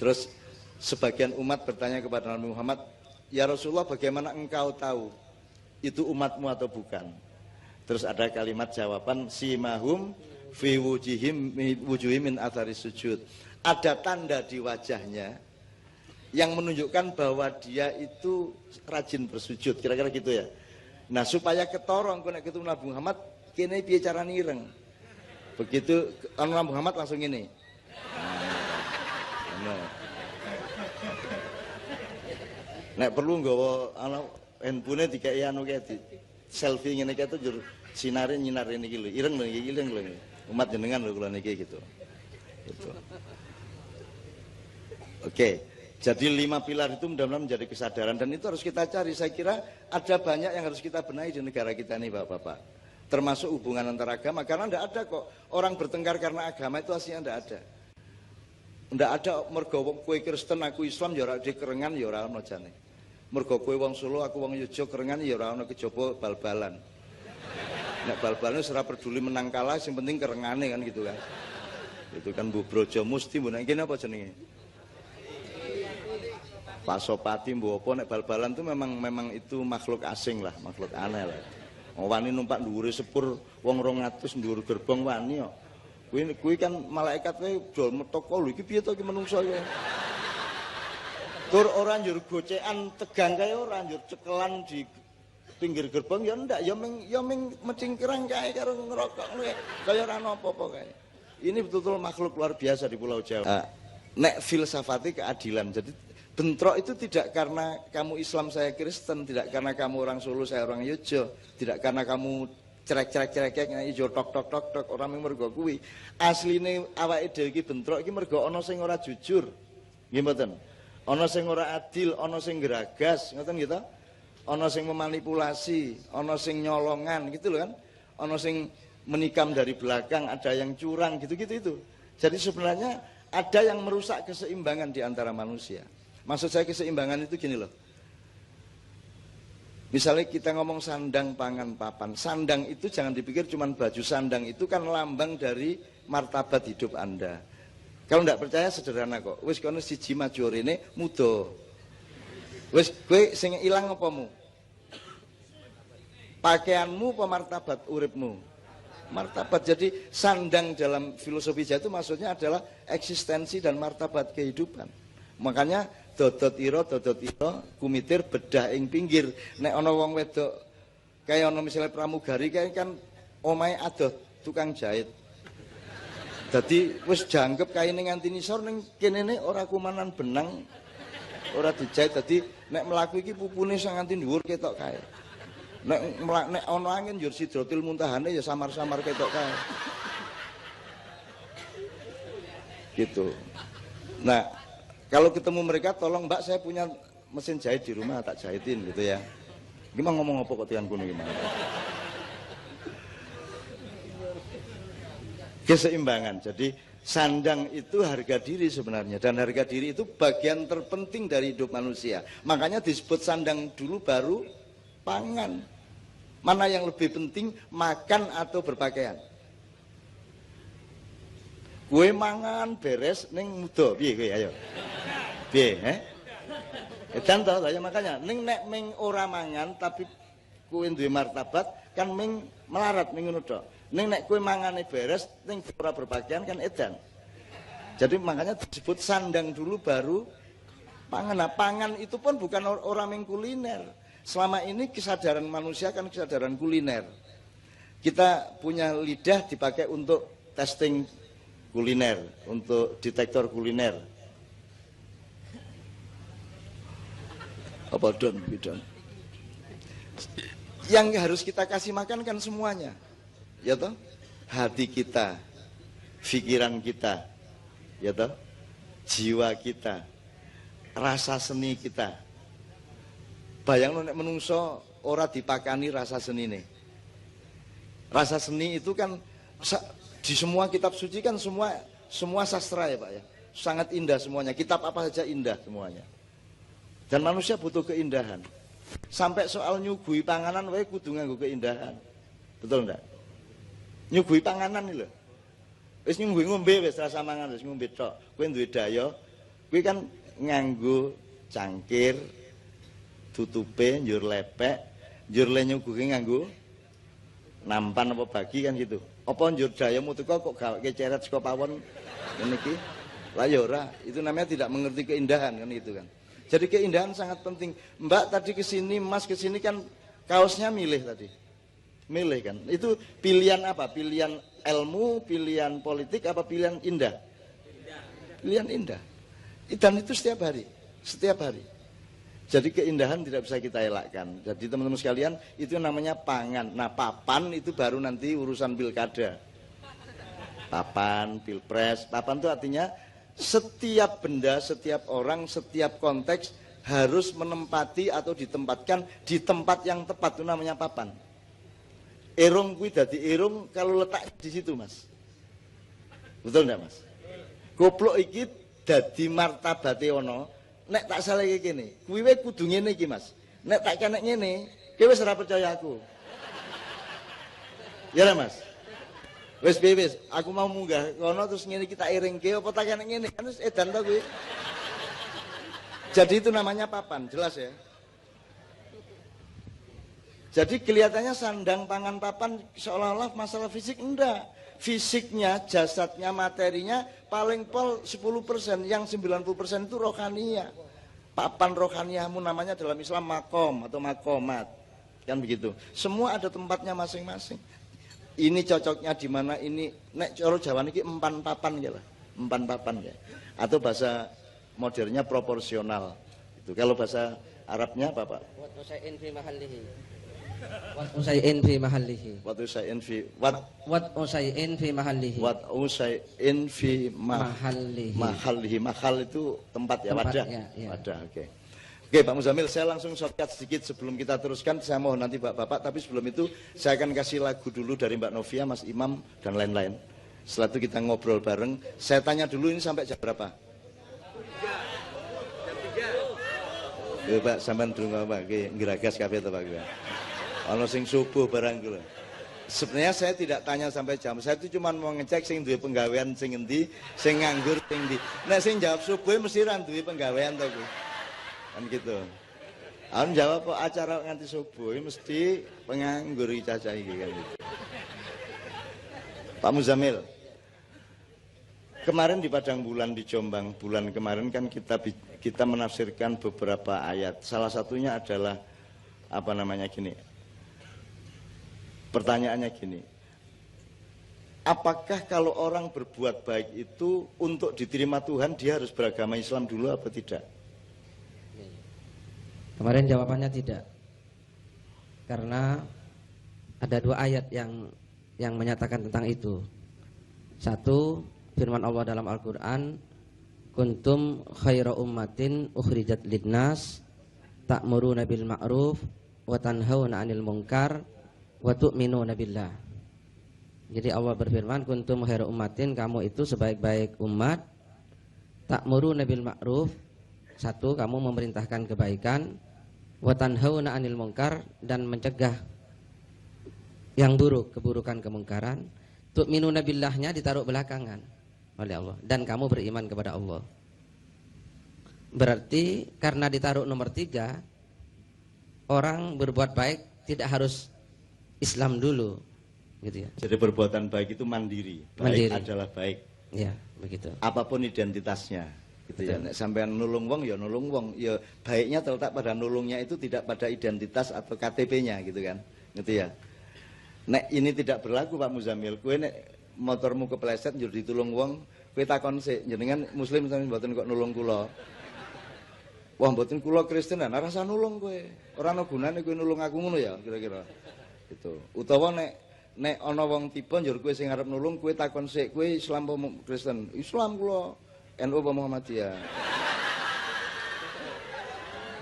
Terus sebagian umat bertanya kepada Nabi Muhammad, ya Rasulullah, bagaimana engkau tahu itu umatmu atau bukan? Terus ada kalimat jawaban, simahum fi wujuhim min athari sujud. Ada tanda di wajahnya yang menunjukkan bahwa dia itu rajin bersujud, kira-kira gitu ya. Nah, supaya ketorong kena ketemu Nabi Muhammad, kene piye carane ireng. Begitu Nabi Muhammad langsung ini. Nah. Nek perlu nggawa ana handphone dikai anu kae selfie ngene kae tuh sinare nyinare niki lho. Ireng lho iki ireng lho. Umat jenengan lho kula niki gitu. Gitu. Oke. Jadi 5 pilar itu mudah-mudahan menjadi kesadaran dan itu harus kita cari. Saya kira ada banyak yang harus kita benahi di negara kita ini Bapak-bapak. Termasuk hubungan antar agama, karena tidak ada kok orang bertengkar karena agama, itu aslinya tidak ada. Tidak ada mergo kowe Kristen aku Islam ya ora dikerengan ya ora ono jane. Mergo kowe wong Solo aku wong Yogyakarta kerengan ya ora ono kejaba bal-balan. Nek bal-balan ora peduli menang kalah, sing penting kerengane kan gitu kan. Itu kan Bu Brojo Musti mbok nek kene apa jenenge? Pasopati mbok apa nek bal-balan itu memang itu makhluk asing lah, makhluk aneh lah. Wani numpak dhuwure sepur wong 200 dhuwur gerbong wani kok. Kuwi kan malaikat kowe dol metoko lho iki piye to iki menungso iki. Tur ora njur gocekan tegang kae ora njur cekelan di pinggir gerbong ya ndak ya ming mecingkrang kae karo ngerokok kae kaya ora ana apa-apa kae. Ini betul-betul makhluk luar biasa di Pulau Jawa. Nek filsafati keadilan. Jadi bentrok itu tidak karena kamu Islam saya Kristen, tidak karena kamu orang Solo saya orang Yogyakarta, tidak karena kamu cerek ijo tok orang mergo kuwi. Asline awake dhewe iki bentrok iki mergo ana sing ora jujur. Nggih mboten? Ana sing ora adil, ana sing geragas, ngoten gitu. Ana sing memanipulasi, ana sing nyolongan gitu loh kan. Ana sing menikam dari belakang, ada yang curang gitu-gitu itu. Jadi sebenarnya ada yang merusak keseimbangan di antara manusia. Maksud saya keseimbangan itu gini loh. Misalnya kita ngomong sandang, pangan, papan. Sandang itu jangan dipikir cuma baju. Sandang itu kan lambang dari martabat hidup Anda. Kalau tidak percaya sederhana kok. Wis kono siji maju rene muda. Wis kowe sing ilang apamu? Pakaianmu apa martabat uripmu? Martabat. Jadi sandang dalam filosofi Jawa itu maksudnya adalah eksistensi dan martabat kehidupan. Makanya dodot ira kumitir bedah ing pinggir. Nek ana wong wedok kaya ana misalnya pramugari kaya kan omahe adoh tukang jahit. Dadi wis jangkep kaine nganti nisor ning kenene ora kumanan benang, ora dijahit. Dadi nek mlaku iki pupune sing nganti dhuwur ketok kae. Nek ana angin njur Sidratil Muntahane ya samar-samar ketok kae. Gitu. Nah, kalau ketemu mereka, tolong Mbak saya punya mesin jahit di rumah, tak jahitin gitu ya. Gimana ngomong apa kok tian kuno gimana? Keseimbangan. Jadi sandang itu harga diri sebenarnya. Dan harga diri itu bagian terpenting dari hidup manusia. Makanya disebut sandang dulu baru pangan. Mana yang lebih penting, makan atau berpakaian? Kue mangan beres ning muda piye kowe ayo. Piye edan to ya makanya ning nek ming ora mangan tapi kue duwe martabat kan ming melarat ning ngono tok. Ning nek kue mangane beres ning ora berpakaian kan edan. Jadi makanya disebut sandang dulu baru pangan. Nah, pangan itu pun bukan orang ming kuliner. Selama ini kesadaran manusia kan kesadaran kuliner. Kita punya lidah dipakai untuk testing kuliner, untuk detektor kuliner. Apa don, bidon. Yang harus kita kasih makan kan semuanya. Ya toh? Hati kita, pikiran kita, ya toh? Jiwa kita, rasa seni kita. Bayang nek menungso ora dipakani rasa seni nih. Rasa seni itu kan di semua kitab suci kan semua sastra ya Pak ya. Sangat indah semuanya. Kitab apa saja indah semuanya. Dan manusia butuh keindahan. Sampai soal nyuguhi panganan wae kudu nganggo keindahan. Betul enggak? Nyuguhi panganan iki lho. Wis nyuguhi ngombe wis rasa mangan wis ngombe tok. Kowe duwe daya, kowe kan nganggo cangkir tutupe njur lepek, njur le nyuguhi nganggo nampan apa bagi kan gitu. Apa njur dayamu teko kok gaweke ceret saka pawon ngene iki. Lah ya ora, itu namanya tidak mengerti keindahan kan itu kan. Jadi keindahan sangat penting. Mbak tadi kesini, Mas kesini kan kaosnya milih tadi. Milih kan. Itu pilihan apa? Pilihan ilmu, pilihan politik, apa pilihan indah? Pilihan indah. Dan itu setiap hari. Setiap hari. Jadi keindahan tidak bisa kita elakkan. Jadi teman-teman sekalian, itu namanya pangan. Nah papan itu baru nanti urusan pilkada. Papan, pilpres. Papan itu artinya setiap benda, setiap orang, setiap konteks harus menempati atau ditempatkan di tempat yang tepat. Itu namanya papan. Irung kuwi dadi irung kalau letak di situ, Mas. Betul enggak, Mas? Goblok iki dadi martabate ono, nek tak salah iki kene. Kuwi wae kudu ngene iki, Mas. Nek tak kenek ngene, kowe wis ora percaya aku. Ya lah, Mas. Wis wis, aku mau munggah kono terus ngene kita iringke apa tak kenek ngene, kan wis edan to kuwi. Jadi itu namanya papan, jelas ya. Jadi kelihatannya sandang pangan papan seolah-olah masalah fisik, enggak. Fisiknya, jasadnya, materinya paling pol 10%, yang 90% itu rohania. Papan rohaniamu namanya dalam Islam makom atau makomat. Kan begitu. Semua ada tempatnya masing-masing. Ini cocoknya di mana ini, nek coro Jawa niki empan papan ya lah. Empan papan ya. Atau bahasa modernnya proporsional. Itu kalau bahasa Arabnya apa, Pak? Wat usai'in fi mahallihi. Wat usai'in fi mahallihi. Wat usai'in fi mahallihi. Wat usai'in fi mahallihi. Mahal itu tempat ya, tempat, wadah. Ya. Wadah, oke. Oke, Pak Muzamil, saya langsung shortcut sedikit sebelum kita teruskan. Saya mohon nanti Bapak, tapi sebelum itu saya akan kasih lagu dulu dari Mbak Novia, Mas Imam dan lain-lain. Setelah itu kita ngobrol bareng. Saya tanya dulu ini sampai jam berapa? Jam 3. Pak, sampean durung apa? Oke, ngeragas kabeh to Pak. Ono sing subuh barang kula. Sebenarnya saya tidak tanya sampai jam. Saya itu cuma mau ngecek sing duwe penggawean sing endi, sing nganggur sing ndi. Nek sing jawab subuh mesti ra duwe penggawean to kuwi. Kan gitu. Aku jawab kok acara nganti subuh mesti penganggur cacah iki kan gitu. Pak Muzamil. Kemarin di Padang Bulan di Jombang, bulan kemarin kan kita menafsirkan beberapa ayat. Salah satunya adalah apa namanya gini. Pertanyaannya gini. Apakah kalau orang berbuat baik itu untuk diterima Tuhan dia harus beragama Islam dulu apa tidak? Kemarin jawabannya tidak. Karena ada 2 ayat yang menyatakan tentang itu. Satu, firman Allah dalam Al-Qur'an, kuntum khaira ummatin ukhrijat linnas ta'muruna bil ma'ruf wa tanhauna 'anil munkar wa tu'minuna billah. Jadi Allah berfirman, kuntum khaira ummatin, kamu itu sebaik-baik umat, ta'muruna bil ma'ruf, satu, kamu memerintahkan kebaikan, wa tanhauna 'anil munkar, dan mencegah yang buruk, keburukan, kemungkaran. Tu'minuna billahnya ditaruh belakangan oleh Allah, dan kamu beriman kepada Allah. Berarti karena ditaruh nomor 3, orang berbuat baik tidak harus Islam dulu, gitu ya. Jadi perbuatan baik itu mandiri. Baik adalah baik. Ya, begitu. Apapun identitasnya. Gitu ya. Nek sampean nulung wong ya nulung wong, ya baiknya terletak pada nulungnya itu tidak pada identitas atau KTP-nya gitu kan. Gitu ya. Nek ini tidak berlaku Pak Muzamil, kowe nek motormu kepleset njur ditulung wong, kowe takon sik jenengan muslim sampeyan mboten kok nulung kula. Wah mboten kula Kristen ora rasa nulung kowe. Ora ana gunane kowe nulung aku ngono ya kira-kira. Gitu. Utawa nek ana wong tiba njur kowe sing arep nulung kowe takon sik, kowe Islam apa Kristen? Islam kula. NU apa Muhammadiyah?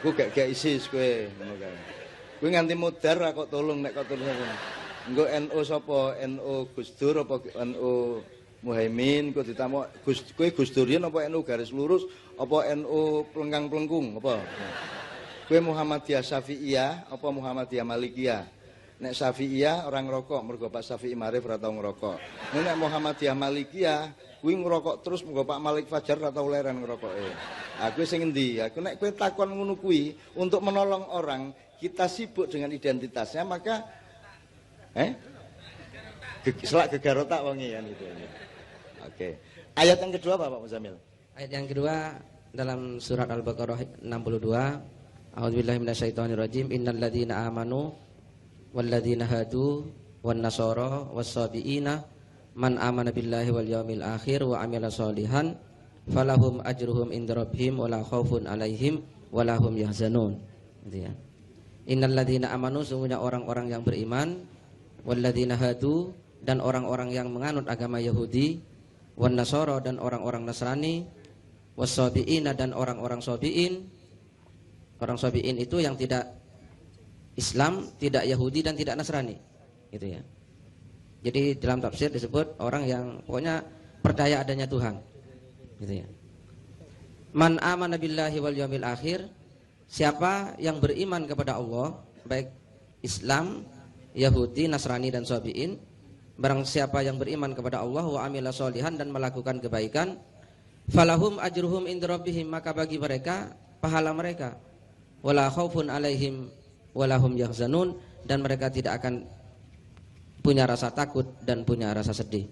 Kowe gak ISIS kowe ngono kae. Kowe nganti modar ra kok tolong nek kok tolong. Engko NU sapa? NU Gus Dur apa NU Muhaimin? Kowe ditamu kowe Gus Durian apa NU garis lurus apa NU pelengkang-pelengkung apa? Kowe Muhammadiyah Syafi'iyah apa Muhammadiyah Malikiyah? Nek Syafi'iyah orang ngerokok mergo Pak Syafi'i Marif ora tau ngerokok. Nek Muhammadiyah Malikiyah kuwi ngerokok terus mergo Pak Malik Fajar ora tau leren ngerokoke. Aku sing endi? Aku nek kowe takon ngono kuwi untuk menolong orang, kita sibuk dengan identitasnya maka selak gegar otak wonge kan gitu. Oke. Ayat yang kedua apa Pak Muzamil? Ayat yang kedua dalam surat Al-Baqarah 62, A'udzubillahi minasyaitonirrajim, innal ladzina amanu wal ladzina hadu wan nasara was-sabiina man amana billahi wal yaumil akhir wa amila sholihan falahum ajruhum inda rabbihim wala khaufun alaihim wala hum yahzanun. Gitu ya. Innal ladzina amanu, sungguhnya orang-orang yang beriman, wal ladzina hadu, dan orang-orang yang menganut agama Yahudi, wan nasara, dan orang-orang Nasrani, was-sabiina, dan orang-orang sabiin. Orang sabiin itu yang tidak Islam, tidak Yahudi, dan tidak Nasrani. Gitu ya. Jadi dalam tafsir disebut orang yang pokoknya percaya adanya Tuhan. Gitu ya. Man amana billahi wal yaumil akhir, siapa yang beriman kepada Allah, baik Islam, Yahudi, Nasrani, dan Sabi'in, barang siapa yang beriman kepada Allah wa amila sholihan, dan melakukan kebaikan, falahum ajruhum inda rabbihim, maka bagi mereka pahala mereka, wala khaufun alaihim walahum yahzanun, dan mereka tidak akan punya rasa takut dan punya rasa sedih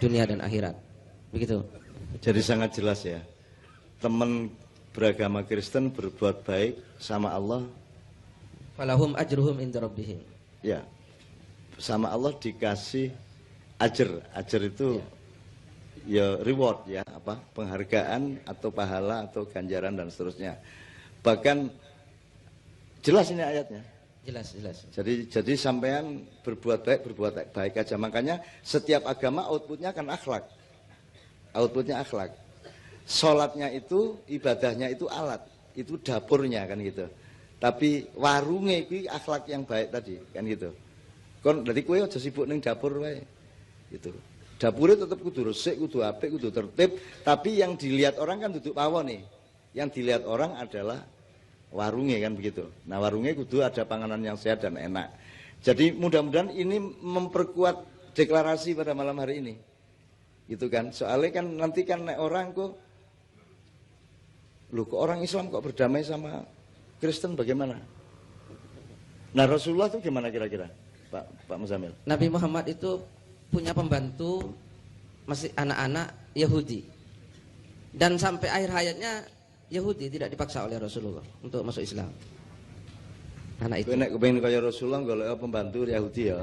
dunia dan akhirat. Begitu. Jadi sangat jelas ya. Teman beragama Kristen berbuat baik sama Allah, falahum ajruhum inda rabbihim. ya, sama Allah dikasih ajar. Ajar itu ya reward ya, apa? Penghargaan atau pahala atau ganjaran dan seterusnya. Bahkan jelas ini ayatnya. Jelas. Jadi sampean berbuat baik aja. Makanya setiap agama outputnya kan akhlak. Outputnya akhlak. Sholatnya itu, ibadahnya itu alat, itu dapurnya kan gitu. Tapi warungnya itu akhlak yang baik tadi kan gitu. Kon dari kue aja sibuk ning dapur wae. Gitu. Dapurnya tetap kudu resik, kudu apik, kudu tertib. Tapi yang dilihat orang kan duduk pawon nih. Yang dilihat orang adalah warungnya kan begitu. Nah warungnya kudu ada panganan yang sehat dan enak. Jadi mudah-mudahan ini memperkuat deklarasi pada malam hari ini. Gitu kan. Soalnya kan nanti kan orang kok orang Islam kok berdamai sama Kristen bagaimana? Nah Rasulullah itu gimana kira-kira Pak Muzamil? Nabi Muhammad itu punya pembantu masih anak-anak Yahudi. Dan sampai akhir hayatnya Yahudi tidak dipaksa oleh Rasulullah untuk masuk Islam. Anak itu. Nek kepengin kaya Rasulullah golek pembantu Yahudi ya.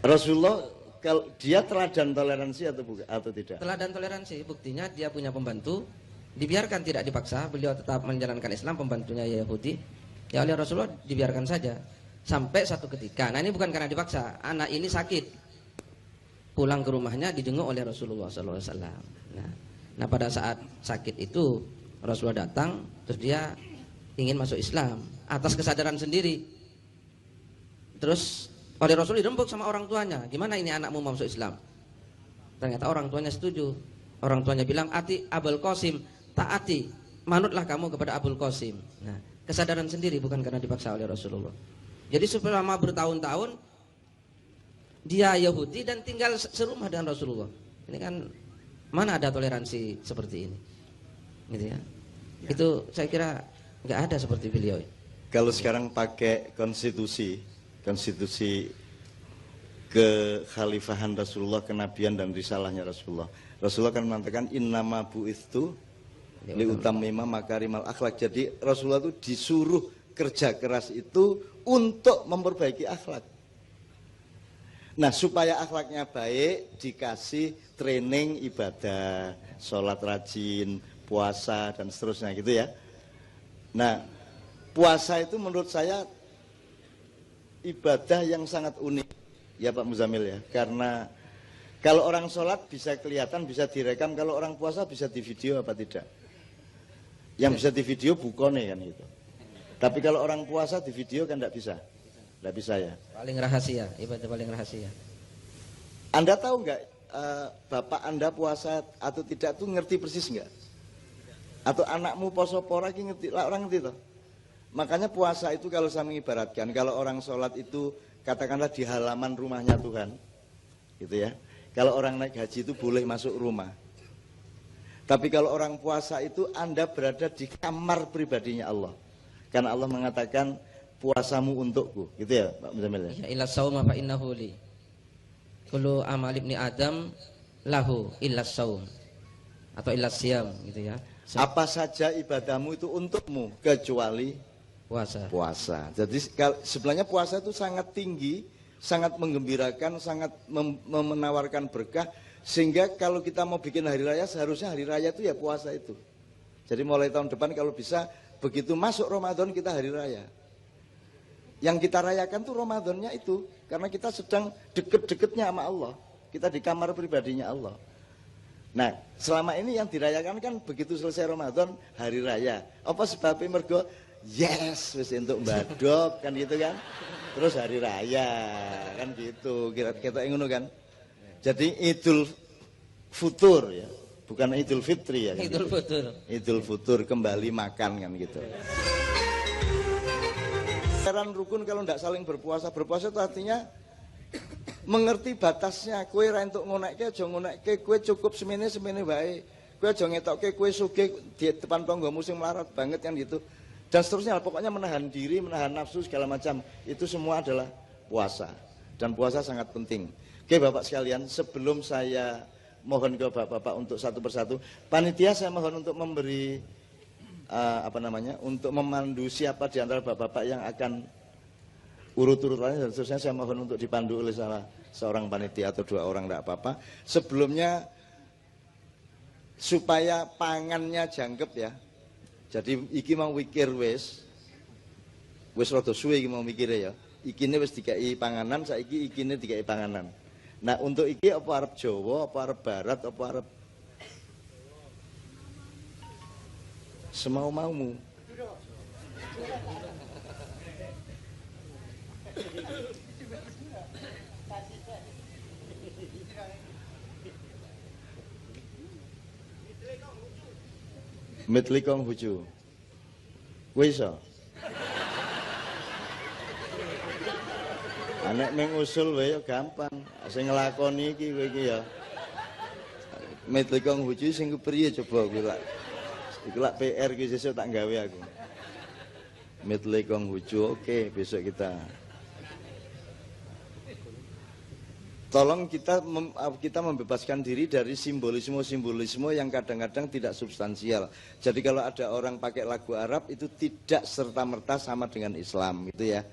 Rasulullah kalau dia teladan toleransi atau tidak? Teladan toleransi, buktinya dia punya pembantu, dibiarkan tidak dipaksa, beliau tetap menjalankan Islam, pembantunya Yahudi. Ya oleh Rasulullah dibiarkan saja. Sampai satu ketika, nah ini bukan karena dipaksa, anak ini sakit. Pulang ke rumahnya dijenguk oleh Rasulullah SAW. Nah pada saat sakit itu Rasulullah datang, terus dia ingin masuk Islam atas kesadaran sendiri. Terus oleh Rasul dirembuk sama orang tuanya, gimana ini anakmu mau masuk Islam? Ternyata orang tuanya setuju. Orang tuanya bilang, ati Abul Qasim, taati, manutlah kamu kepada Abul Qasim. Nah kesadaran sendiri, bukan karena dipaksa oleh Rasulullah. Jadi selama bertahun-tahun dia Yahudi dan tinggal serumah dengan Rasulullah. Ini kan mana ada toleransi seperti ini, gitu ya. Itu saya kira nggak ada seperti beliau. Kalau sekarang pakai konstitusi kekhalifahan Rasulullah, kenabian dan risalahnya Rasulullah. Rasulullah kan mengatakan innama bu'ithu liutammima makarimal akhlak. Jadi Rasulullah itu disuruh kerja keras itu untuk memperbaiki akhlak. Nah, supaya akhlaknya baik dikasih training ibadah, sholat rajin, puasa dan seterusnya gitu ya. Nah, puasa itu menurut saya ibadah yang sangat unik. Ya Pak Muzamil ya, karena kalau orang sholat bisa kelihatan, bisa direkam, kalau orang puasa bisa di video apa tidak? Yang bisa di video bukone kan gitu. Tapi kalau orang puasa di video kan tidak bisa ya. Paling rahasia, ibadah paling rahasia. Anda tahu nggak bapak Anda puasa atau tidak tuh ngerti persis nggak? Atau anakmu poso pora ngerti, lah orang ngerti toh. Makanya puasa itu kalau saya mengibaratkan, kalau orang sholat itu katakanlah di halaman rumahnya Tuhan, gitu ya. Kalau orang naik haji itu boleh masuk rumah. Tapi kalau orang puasa itu Anda berada di kamar pribadinya Allah. Karena Allah mengatakan puasamu untukku, gitu ya Pak Muzamil ya. Illa sauma fa innahu li. Kullu amal ibni Adam lahu illa saum atau illa siyam gitu ya. Apa saja ibadahmu itu untukmu kecuali puasa. Jadi sebenarnya puasa itu sangat tinggi, sangat menggembirakan, sangat menawarkan berkah. Sehingga kalau kita mau bikin hari raya, seharusnya hari raya itu ya puasa itu. Jadi mulai tahun depan kalau bisa, begitu masuk Ramadan kita hari raya. Yang kita rayakan tuh Ramadannya itu, karena kita sedang deket-deketnya sama Allah. Kita di kamar pribadinya Allah. Nah, selama ini yang dirayakan kan begitu selesai Ramadan, hari raya. Apa sebabnya mergo? Yes, wis untuk badok kan gitu kan. Terus hari raya kan gitu. Kita ngono kan. Jadi Idul Futur ya, bukan Idul Fitri ya. Kan Idul gitu. Futur. Idul Futur kembali makan kan gitu. Heran rukun kalau tidak saling berpuasa. Berpuasa itu artinya mengerti batasnya. Kue ra entuk ngonekke aja ngonekke, kue cukup semene wae. Kue aja ngetokke kue sugih di depan tanggamu sing melarat banget kan gitu. Dan seterusnya, pokoknya menahan diri, menahan nafsu segala macam. Itu semua adalah puasa. Dan puasa sangat penting. Oke Bapak sekalian, sebelum saya mohon ke Bapak-Bapak untuk satu persatu, panitia saya mohon untuk memberi untuk memandu siapa di antara Bapak-Bapak yang akan urut-urutannya dan seterusnya. Saya mohon untuk dipandu oleh salah seorang panitia atau dua orang, tidak apa-apa. Sebelumnya, supaya pangannya jangkep ya. Jadi iki mau wikir wis rada suwe iki mau mikire ya. Ikine wis dikai panganan, saiki ikine dikai panganan. Nah, untuk iki apa arep Jawa, apa arep Barat, apa arep semau-maumu. Mitli kong huju. Kowe iso? Anek mengusul wae gampang. Sing nglakoni iki kowe iki ya. Mitli kong huju sing kepriye coba kowe lak. Iku lak PR iki sesuk tak gawe aku. Mitli kong huju, oke, besok kita. Tolong kita membebaskan diri dari simbolisme yang kadang-kadang tidak substansial. Jadi kalau ada orang pakai lagu Arab itu tidak serta-merta sama dengan Islam gitu ya.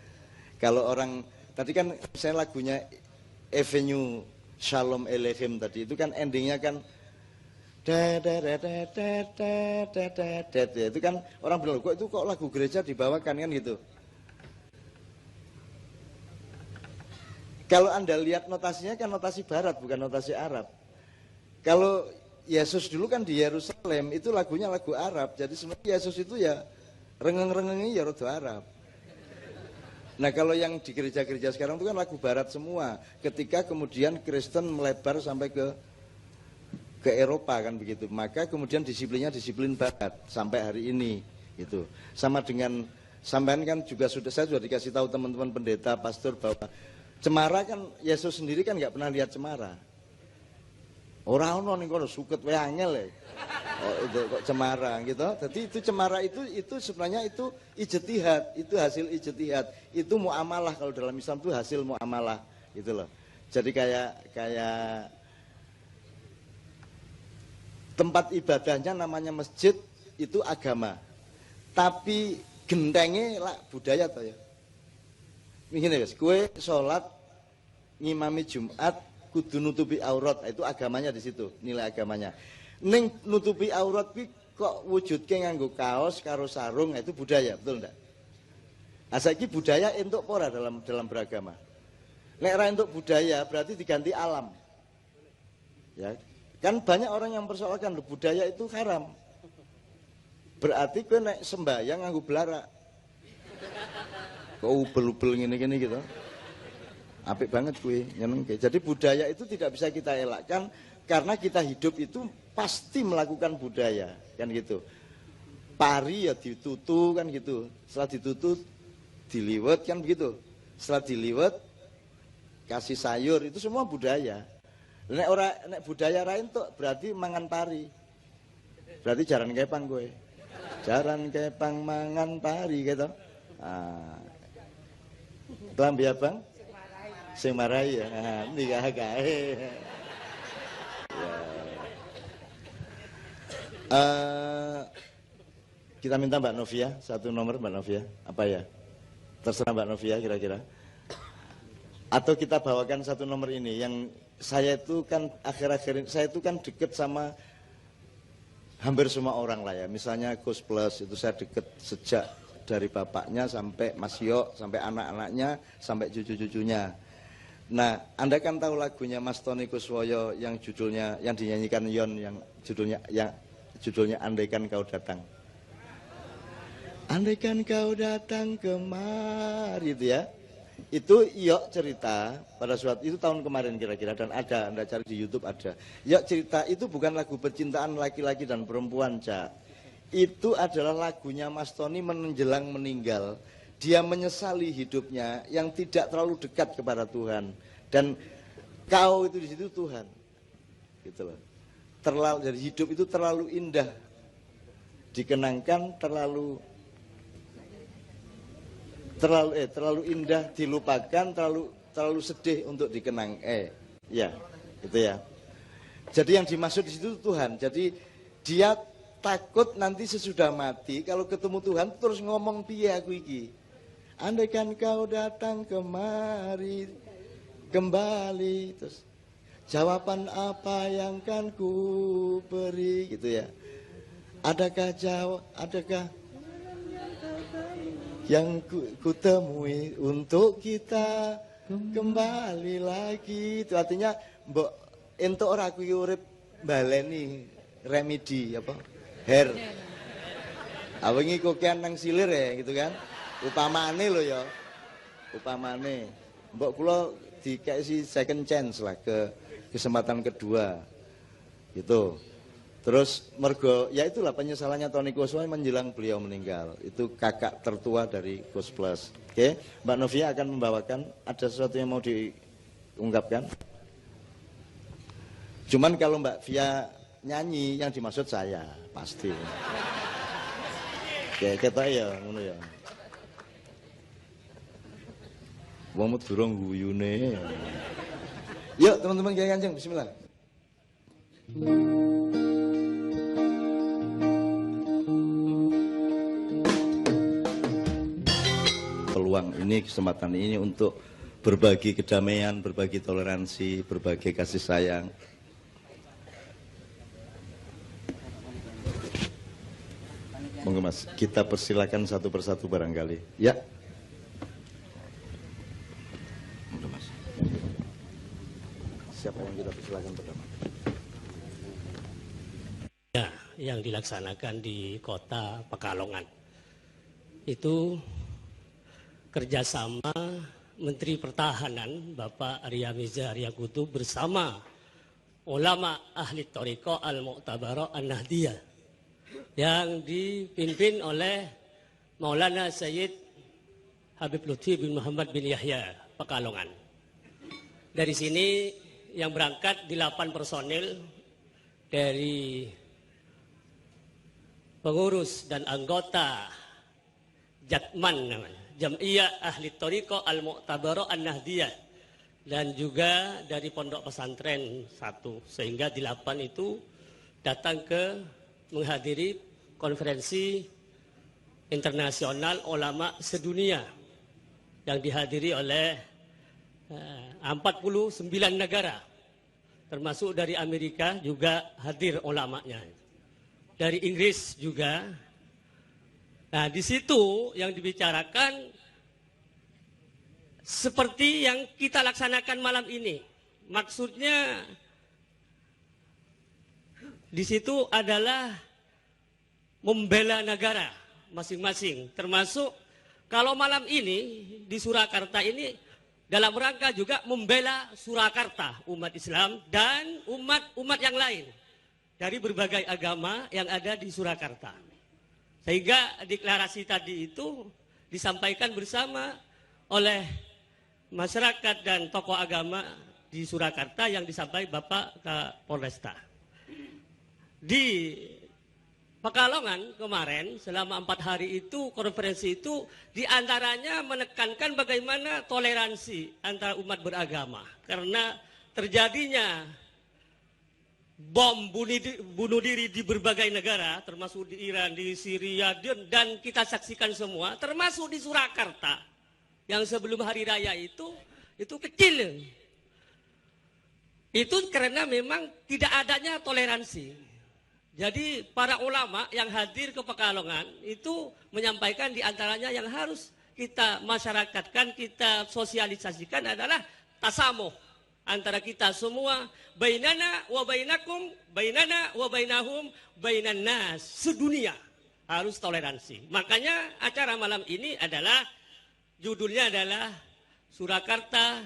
Kalau orang tadi kan saya lagunya Avenue Shalom Elohim tadi itu kan endingnya kan itu kan orang bilang kok itu kok lagu gereja dibawakan kan gitu. Kalau Anda lihat notasinya kan notasi barat, bukan notasi Arab. Kalau Yesus dulu kan di Yerusalem, itu lagunya lagu Arab. Jadi sebenarnya Yesus itu ya rengeng-rengengnya ya rada Arab. Nah kalau yang di gereja-gereja sekarang itu kan lagu barat semua. Ketika kemudian Kristen melebar sampai ke Eropa kan begitu. Maka kemudian disiplinnya disiplin barat sampai hari ini. Gitu. Sama dengan, sampean kan juga saya sudah dikasih tahu teman-teman pendeta, pastor bahwa cemara kan Yesus sendiri kan nggak pernah lihat cemara. Orang ono ning kono suket wae angel ya. Oh itu kok cemara gitu. Jadi itu cemara itu sebenarnya itu ijtihad, itu hasil ijtihad. Itu muamalah kalau dalam Islam itu hasil muamalah gitu loh. Jadi kayak tempat ibadahnya namanya masjid itu agama, tapi gentengnya lah budaya toh ya. Begini guys, kue sholat ngimami Jumat kudu nutupi aurat, itu agamanya di situ, nilai agamanya. Neng nutupi aurat kok wujudnya nganggo kaos karo sarung, itu budaya, betul enggak? Asaki budaya entuk pora dalam beragama. Nek ra entuk budaya berarti diganti alam. Ya, kan banyak orang yang mempersoalkan budaya itu haram. Berarti kowe nek sembahyang nganggo belara. Kok ubel-ubel ngene-ngene gitu. Apik banget kowe, nyenengke. Jadi budaya itu tidak bisa kita elakkan karena kita hidup itu pasti melakukan budaya, kan gitu. Pari ya ditutu kan gitu. Setelah ditutu diliwet kan begitu. Setelah diliwet kasih sayur itu semua budaya. Nek budaya lain tuh berarti mangan pari. Berarti jaran kepang gue. Jaran kepang mangan pari gitu. Kelambi abang? Sing marai ya. Nikah kae. Kita minta Mbak Novia, satu nomor Mbak Novia. Apa ya? Terserah Mbak Novia kira-kira. Atau kita bawakan satu nomor ini yang saya itu kan akhir-akhir ini, saya itu kan deket sama hampir semua orang lah ya. Misalnya Gus Plus itu saya deket sejak dari bapaknya sampai Mas Yo, sampai anak-anaknya, sampai cucu-cucunya. Nah, Anda kan tahu lagunya Mas Tony Kuswoyo yang judulnya, yang dinyanyikan Yon, yang judulnya Andaikan Kau Datang. Andaikan kau datang kemari, itu ya. Itu Yok cerita pada suatu itu tahun kemarin kira-kira, dan ada, Anda cari di YouTube ada. Yok cerita itu bukan lagu percintaan laki-laki dan perempuan, Cak. Itu adalah lagunya Mas Tony menjelang meninggal. Dia menyesali hidupnya yang tidak terlalu dekat kepada Tuhan, dan kau itu di situ Tuhan. Gitu loh. Terlalu, jadi hidup itu terlalu indah dikenangkan, terlalu indah dilupakan, terlalu sedih untuk dikenang. Ya, gitu ya. Jadi yang dimaksud di situ Tuhan. Jadi dia takut nanti sesudah mati kalau ketemu Tuhan terus ngomong piye aku iki. Andaikan kau datang kemari kembali, terus jawaban apa yang kan ku beri, gitu ya. Adakah yang ku temui untuk kita kembali lagi. Itu artinya mbok entuk ora aku urip baleni remedi apa? Hair. Awengi kokean nang silir ya gitu kan. Upamane lho ya. Upamane. Mbok kula dikasih second chance lah, ke kesempatan kedua. Gitu. Terus mergo, ya itulah penyesalannya Tony Kuswoyo menjelang beliau meninggal. Itu kakak tertua dari Gus Plus. Oke, Mbak Novia akan membawakan, ada sesuatu yang mau diungkapkan? Cuman kalau Mbak Via nyanyi, yang dimaksud saya, pasti. Oke, kita ya, ngono ya. Wong durung guyune. Yuk teman-teman Kiai Kanjeng, bismillah. Peluang ini, kesempatan ini untuk berbagi kedamaian, berbagi toleransi, berbagi kasih sayang. Monggo Mas, kita persilakan satu persatu barangkali. Ya. Monggo Mas. Siapa yang kita persilakan pertama? Ya, yang dilaksanakan di kota Pekalongan itu kerjasama Menteri Pertahanan Bapak Arya Miza Arya Kutu bersama ulama ahli Thariqah Al-Mu'tabarah An-Nahdiyah yang dipimpin oleh Maulana Sayyid Habib Lutfi bin Muhammad bin Yahya Pekalongan. Dari sini yang berangkat 8 personil dari pengurus dan anggota Jatman namanya, Jam'iyah Ahli Thariqah Al-Mu'tabarah An-Nahdiyah, dan juga dari pondok pesantren 1, sehingga 8 itu datang ke menghadiri konferensi internasional ulama sedunia yang dihadiri oleh 49 negara, termasuk dari Amerika juga hadir ulamanya, dari Inggris juga. Nah, di situ yang dibicarakan seperti yang kita laksanakan malam ini. Maksudnya di situ adalah membela negara masing-masing, termasuk kalau malam ini di Surakarta ini dalam rangka juga membela Surakarta, umat Islam dan umat-umat yang lain dari berbagai agama yang ada di Surakarta. Sehingga deklarasi tadi itu disampaikan bersama oleh masyarakat dan tokoh agama di Surakarta yang disampaikan Bapak Kapolresta. Di Pekalongan kemarin selama 4 hari itu konferensi itu diantaranya menekankan bagaimana toleransi antara umat beragama. Karena terjadinya bom bunuh diri di berbagai negara, termasuk di Iran, di Syria, dan kita saksikan semua, termasuk di Surakarta yang sebelum hari raya itu kecil. Itu karena memang tidak adanya toleransi. Jadi para ulama yang hadir ke Pekalongan itu menyampaikan diantaranya yang harus kita masyarakatkan, kita sosialisasikan adalah tasamuh antara kita semua, bainana wa bainakum, bainana wa bainahum, bainan nas, sedunia harus toleransi. Makanya acara malam ini adalah judulnya adalah Surakarta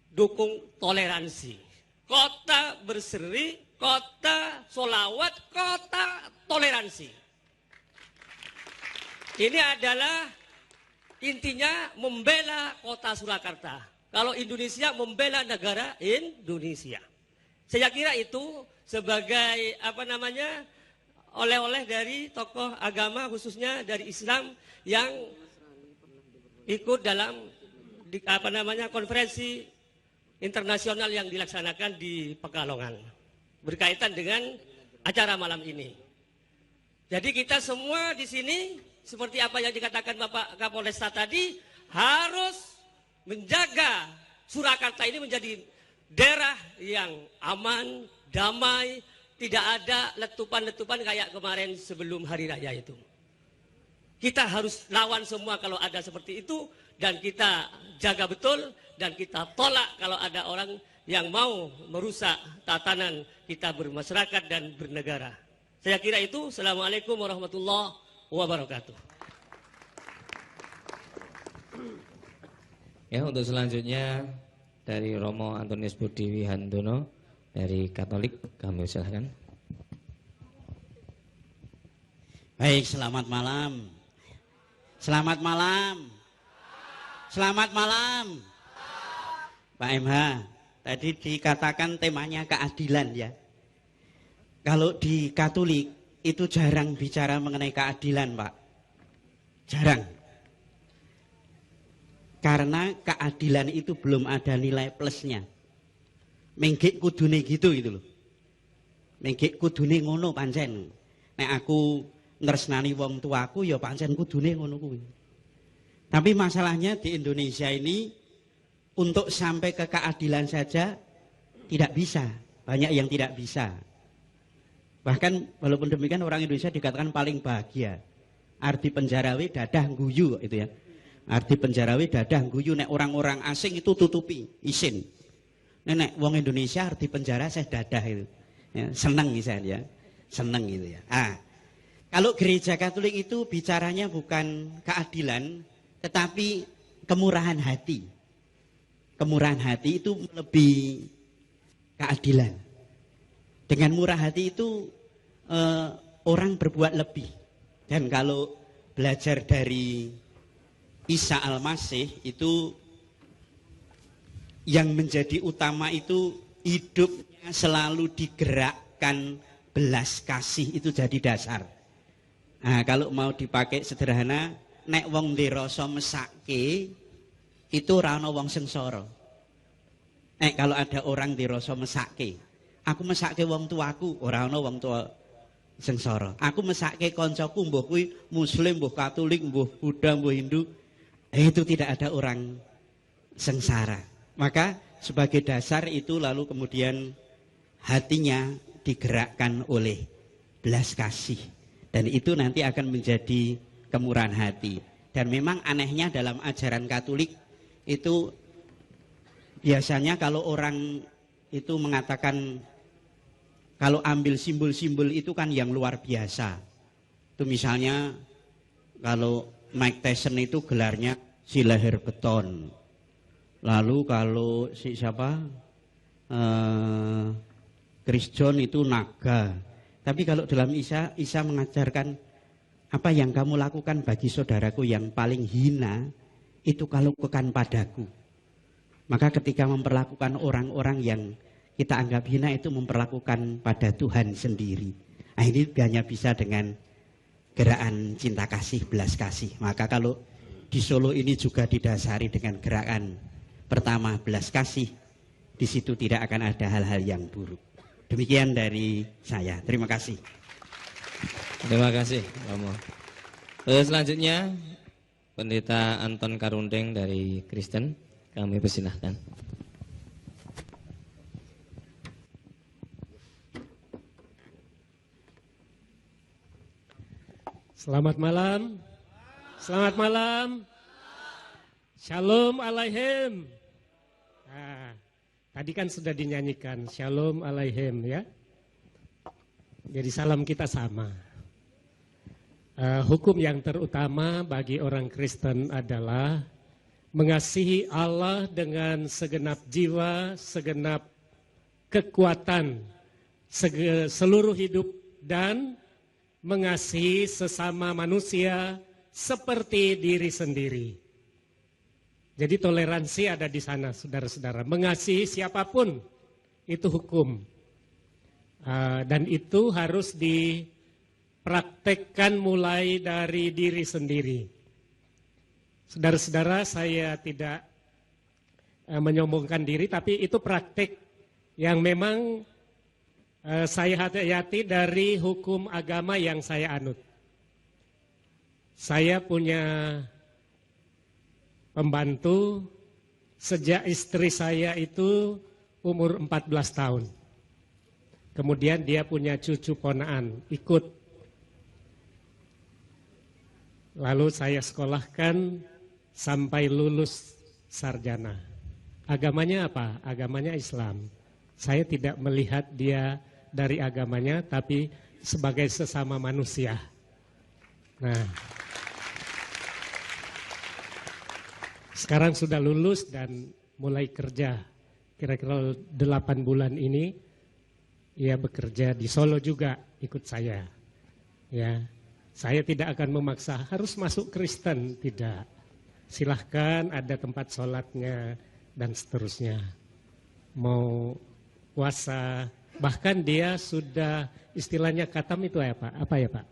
Dukung Toleransi. Kota berseri, kota solawat, kota toleransi. Ini adalah intinya membela kota Surakarta. Kalau Indonesia membela negara Indonesia. Saya kira itu sebagai oleh-oleh dari tokoh agama khususnya dari Islam yang ikut dalam konferensi internasional yang dilaksanakan di Pekalongan berkaitan dengan acara malam ini. Jadi kita semua di sini seperti apa yang dikatakan Bapak Kapolresta tadi harus menjaga Surakarta ini menjadi daerah yang aman, damai, tidak ada letupan-letupan kayak kemarin sebelum hari raya itu. Kita harus lawan semua kalau ada seperti itu dan kita jaga betul dan kita tolak kalau ada orang yang mau merusak tatanan kita bermasyarakat dan bernegara. Saya kira itu. Assalamualaikum warahmatullahi wabarakatuh. Ya, untuk selanjutnya dari Romo Antonius Budi Wihandono dari Katolik, kami silakan. Baik, selamat malam. Selamat malam. Selamat malam. Pak MH, tadi dikatakan temanya keadilan ya. Kalau di Katolik itu jarang bicara mengenai keadilan, Pak. Jarang. Karena keadilan itu belum ada nilai plusnya. Menggik kudune gitu loh. Menggik kudune ngono pancen. Nek aku nresnani wong tuaku ya pancen kudune ngono kuwi. Tapi masalahnya di Indonesia ini untuk sampai ke keadilan saja tidak bisa. Banyak yang tidak bisa. Bahkan walaupun demikian orang Indonesia dikatakan paling bahagia. Arti penjarawe dadah guyu itu ya. Arti penjarawe dadah guyu, nek orang-orang asing itu tutupi, isin. Nek wong Indonesia arti penjara saya dadah itu. Ya, seneng misalnya ya. Seneng gitu ya. Kalau gereja Katolik itu bicaranya bukan keadilan, tetapi kemurahan hati. Kemurahan hati itu lebih keadilan. Dengan murah hati itu orang berbuat lebih. Dan kalau belajar dari Isa Al-Masih itu yang menjadi utama itu hidupnya selalu digerakkan belas kasih, itu jadi dasar. Nah, kalau mau dipakai sederhana, nek wong nderasa mesake itu ora ana wong sengsara. Kalau ada orang dirasa mesake, aku mesake wong tuaku, ora ana wong tua sengsara. Aku mesake koncoku, mbuh kuwi Muslim, mbuh Katolik, mbuh Buddha, mbuh Hindu, itu tidak ada orang sengsara. Maka sebagai dasar itu lalu kemudian hatinya digerakkan oleh belas kasih, dan itu nanti akan menjadi kemurahan hati. Dan memang anehnya dalam ajaran Katolik itu biasanya kalau orang itu mengatakan kalau ambil simbol-simbol itu kan yang luar biasa. Itu misalnya kalau Mike Tyson itu gelarnya si leher beton. Lalu kalau si siapa? Chris John itu naga. Tapi kalau dalam Isa mengajarkan apa yang kamu lakukan bagi saudaraku yang paling hina itu kalau lakukan padaku. Maka ketika memperlakukan orang-orang yang kita anggap hina itu memperlakukan pada Tuhan sendiri. Nah, ini hanya bisa dengan gerakan cinta kasih, belas kasih. Maka kalau di Solo ini juga didasari dengan gerakan pertama belas kasih, di situ tidak akan ada hal-hal yang buruk. Demikian dari saya. Terima kasih. Terima kasih, Romo. Selanjutnya Pendeta Anton Karundeng dari Kristen, kami persilahkan. Selamat malam. Selamat malam. Shalom alaihim. Nah, tadi kan sudah dinyanyikan Shalom alaihim ya. Jadi salam kita sama. Hukum yang terutama bagi orang Kristen adalah mengasihi Allah dengan segenap jiwa, segenap kekuatan, seluruh hidup, dan mengasihi sesama manusia seperti diri sendiri. Jadi toleransi ada di sana, saudara-saudara. Mengasihi siapapun itu hukum. Dan itu harus dipraktekkan mulai dari diri sendiri. Saudara-saudara, saya tidak menyombongkan diri, tapi itu praktek yang memang saya hayati dari hukum agama yang saya anut. Saya punya pembantu sejak istri saya itu umur 14 tahun. Kemudian dia punya cucu ponaan, ikut. Lalu saya sekolahkan sampai lulus sarjana. Agamanya apa? Agamanya Islam. Saya tidak melihat dia dari agamanya, tapi sebagai sesama manusia. Nah, sekarang sudah lulus dan mulai kerja. Kira-kira 8 bulan ini ia bekerja di Solo juga, ikut saya. Ya, saya tidak akan memaksa harus masuk Kristen, tidak. Silahkan, ada tempat sholatnya dan seterusnya. Mau puasa, bahkan dia sudah istilahnya khatam itu apa? Apa ya Pak?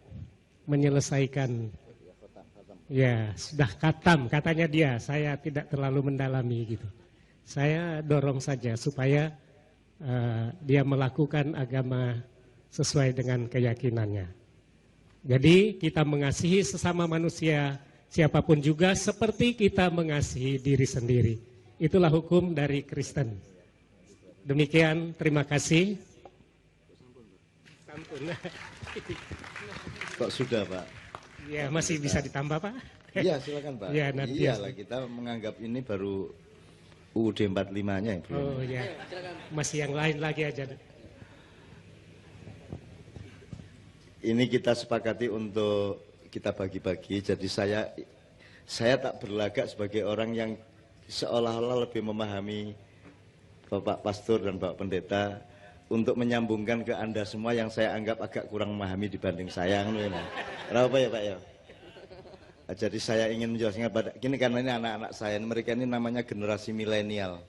Menyelesaikan. Ya, sudah khatam katanya dia. Saya tidak terlalu mendalami gitu. Saya dorong saja supaya dia melakukan agama sesuai dengan keyakinannya. Jadi kita mengasihi sesama manusia, siapapun juga seperti kita mengasihi diri sendiri. Itulah hukum dari Kristen. Demikian, terima kasih. Sampun. Kok sudah Pak? Ya, masih bisa ditambah Pak? Iya, silakan Pak. Ya, nanti iyalah, kita menganggap ini baru UUD 45-nya ya, belum. Oh ya, masih yang lain lagi aja. Ini kita sepakati untuk kita bagi-bagi. Jadi saya tak berlagak sebagai orang yang seolah-olah lebih memahami Bapak Pastor dan Bapak Pendeta untuk menyambungkan ke Anda semua yang saya anggap agak kurang memahami dibanding saya. Kenapa ya Pak ya? Jadi saya ingin menjelaskan pada ini karena ini anak-anak saya, mereka ini namanya generasi milenial.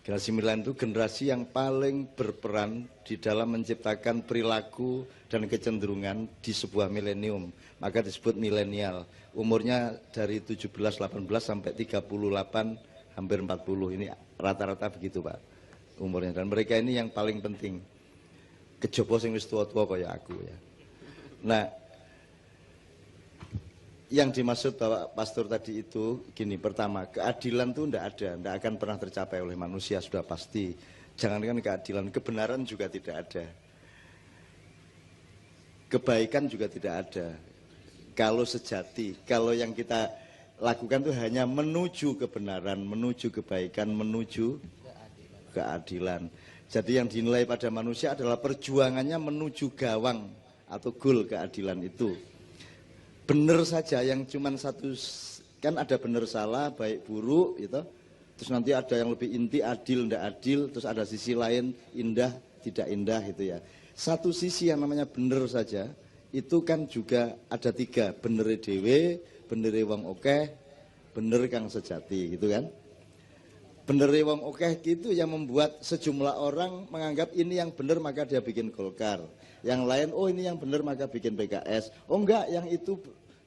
Generasi milenial itu generasi yang paling berperan di dalam menciptakan perilaku dan kecenderungan di sebuah milenium. Maka disebut milenial. Umurnya dari 17, 18 sampai 38, hampir 40. Ini rata-rata begitu Pak. umurnya, dan mereka ini yang paling penting. Kejaba sing wis tua-tua kaya aku ya. Nah, yang dimaksud Bapak Pastor tadi itu gini, pertama, keadilan itu tidak akan pernah tercapai oleh manusia, sudah pasti. Jangankan keadilan, kebenaran juga tidak ada. Kebaikan juga tidak ada. Kalau sejati, kalau yang kita lakukan itu hanya menuju kebenaran, menuju kebaikan, menuju keadilan. Jadi yang dinilai pada manusia adalah perjuangannya menuju gawang atau goal keadilan itu. Benar saja yang cuman satu, kan ada benar salah, baik buruk gitu. Terus nanti ada yang lebih inti, adil tidak adil, terus ada sisi lain indah tidak indah gitu ya. Satu sisi yang namanya benar saja itu kan juga ada 3, bener dewe, bener wong okeh, bener kang sejati gitu kan. Bener wong okeh itu yang membuat sejumlah orang menganggap ini yang benar maka dia bikin Golkar. Yang lain, oh ini yang benar maka bikin PKS. Oh enggak, yang itu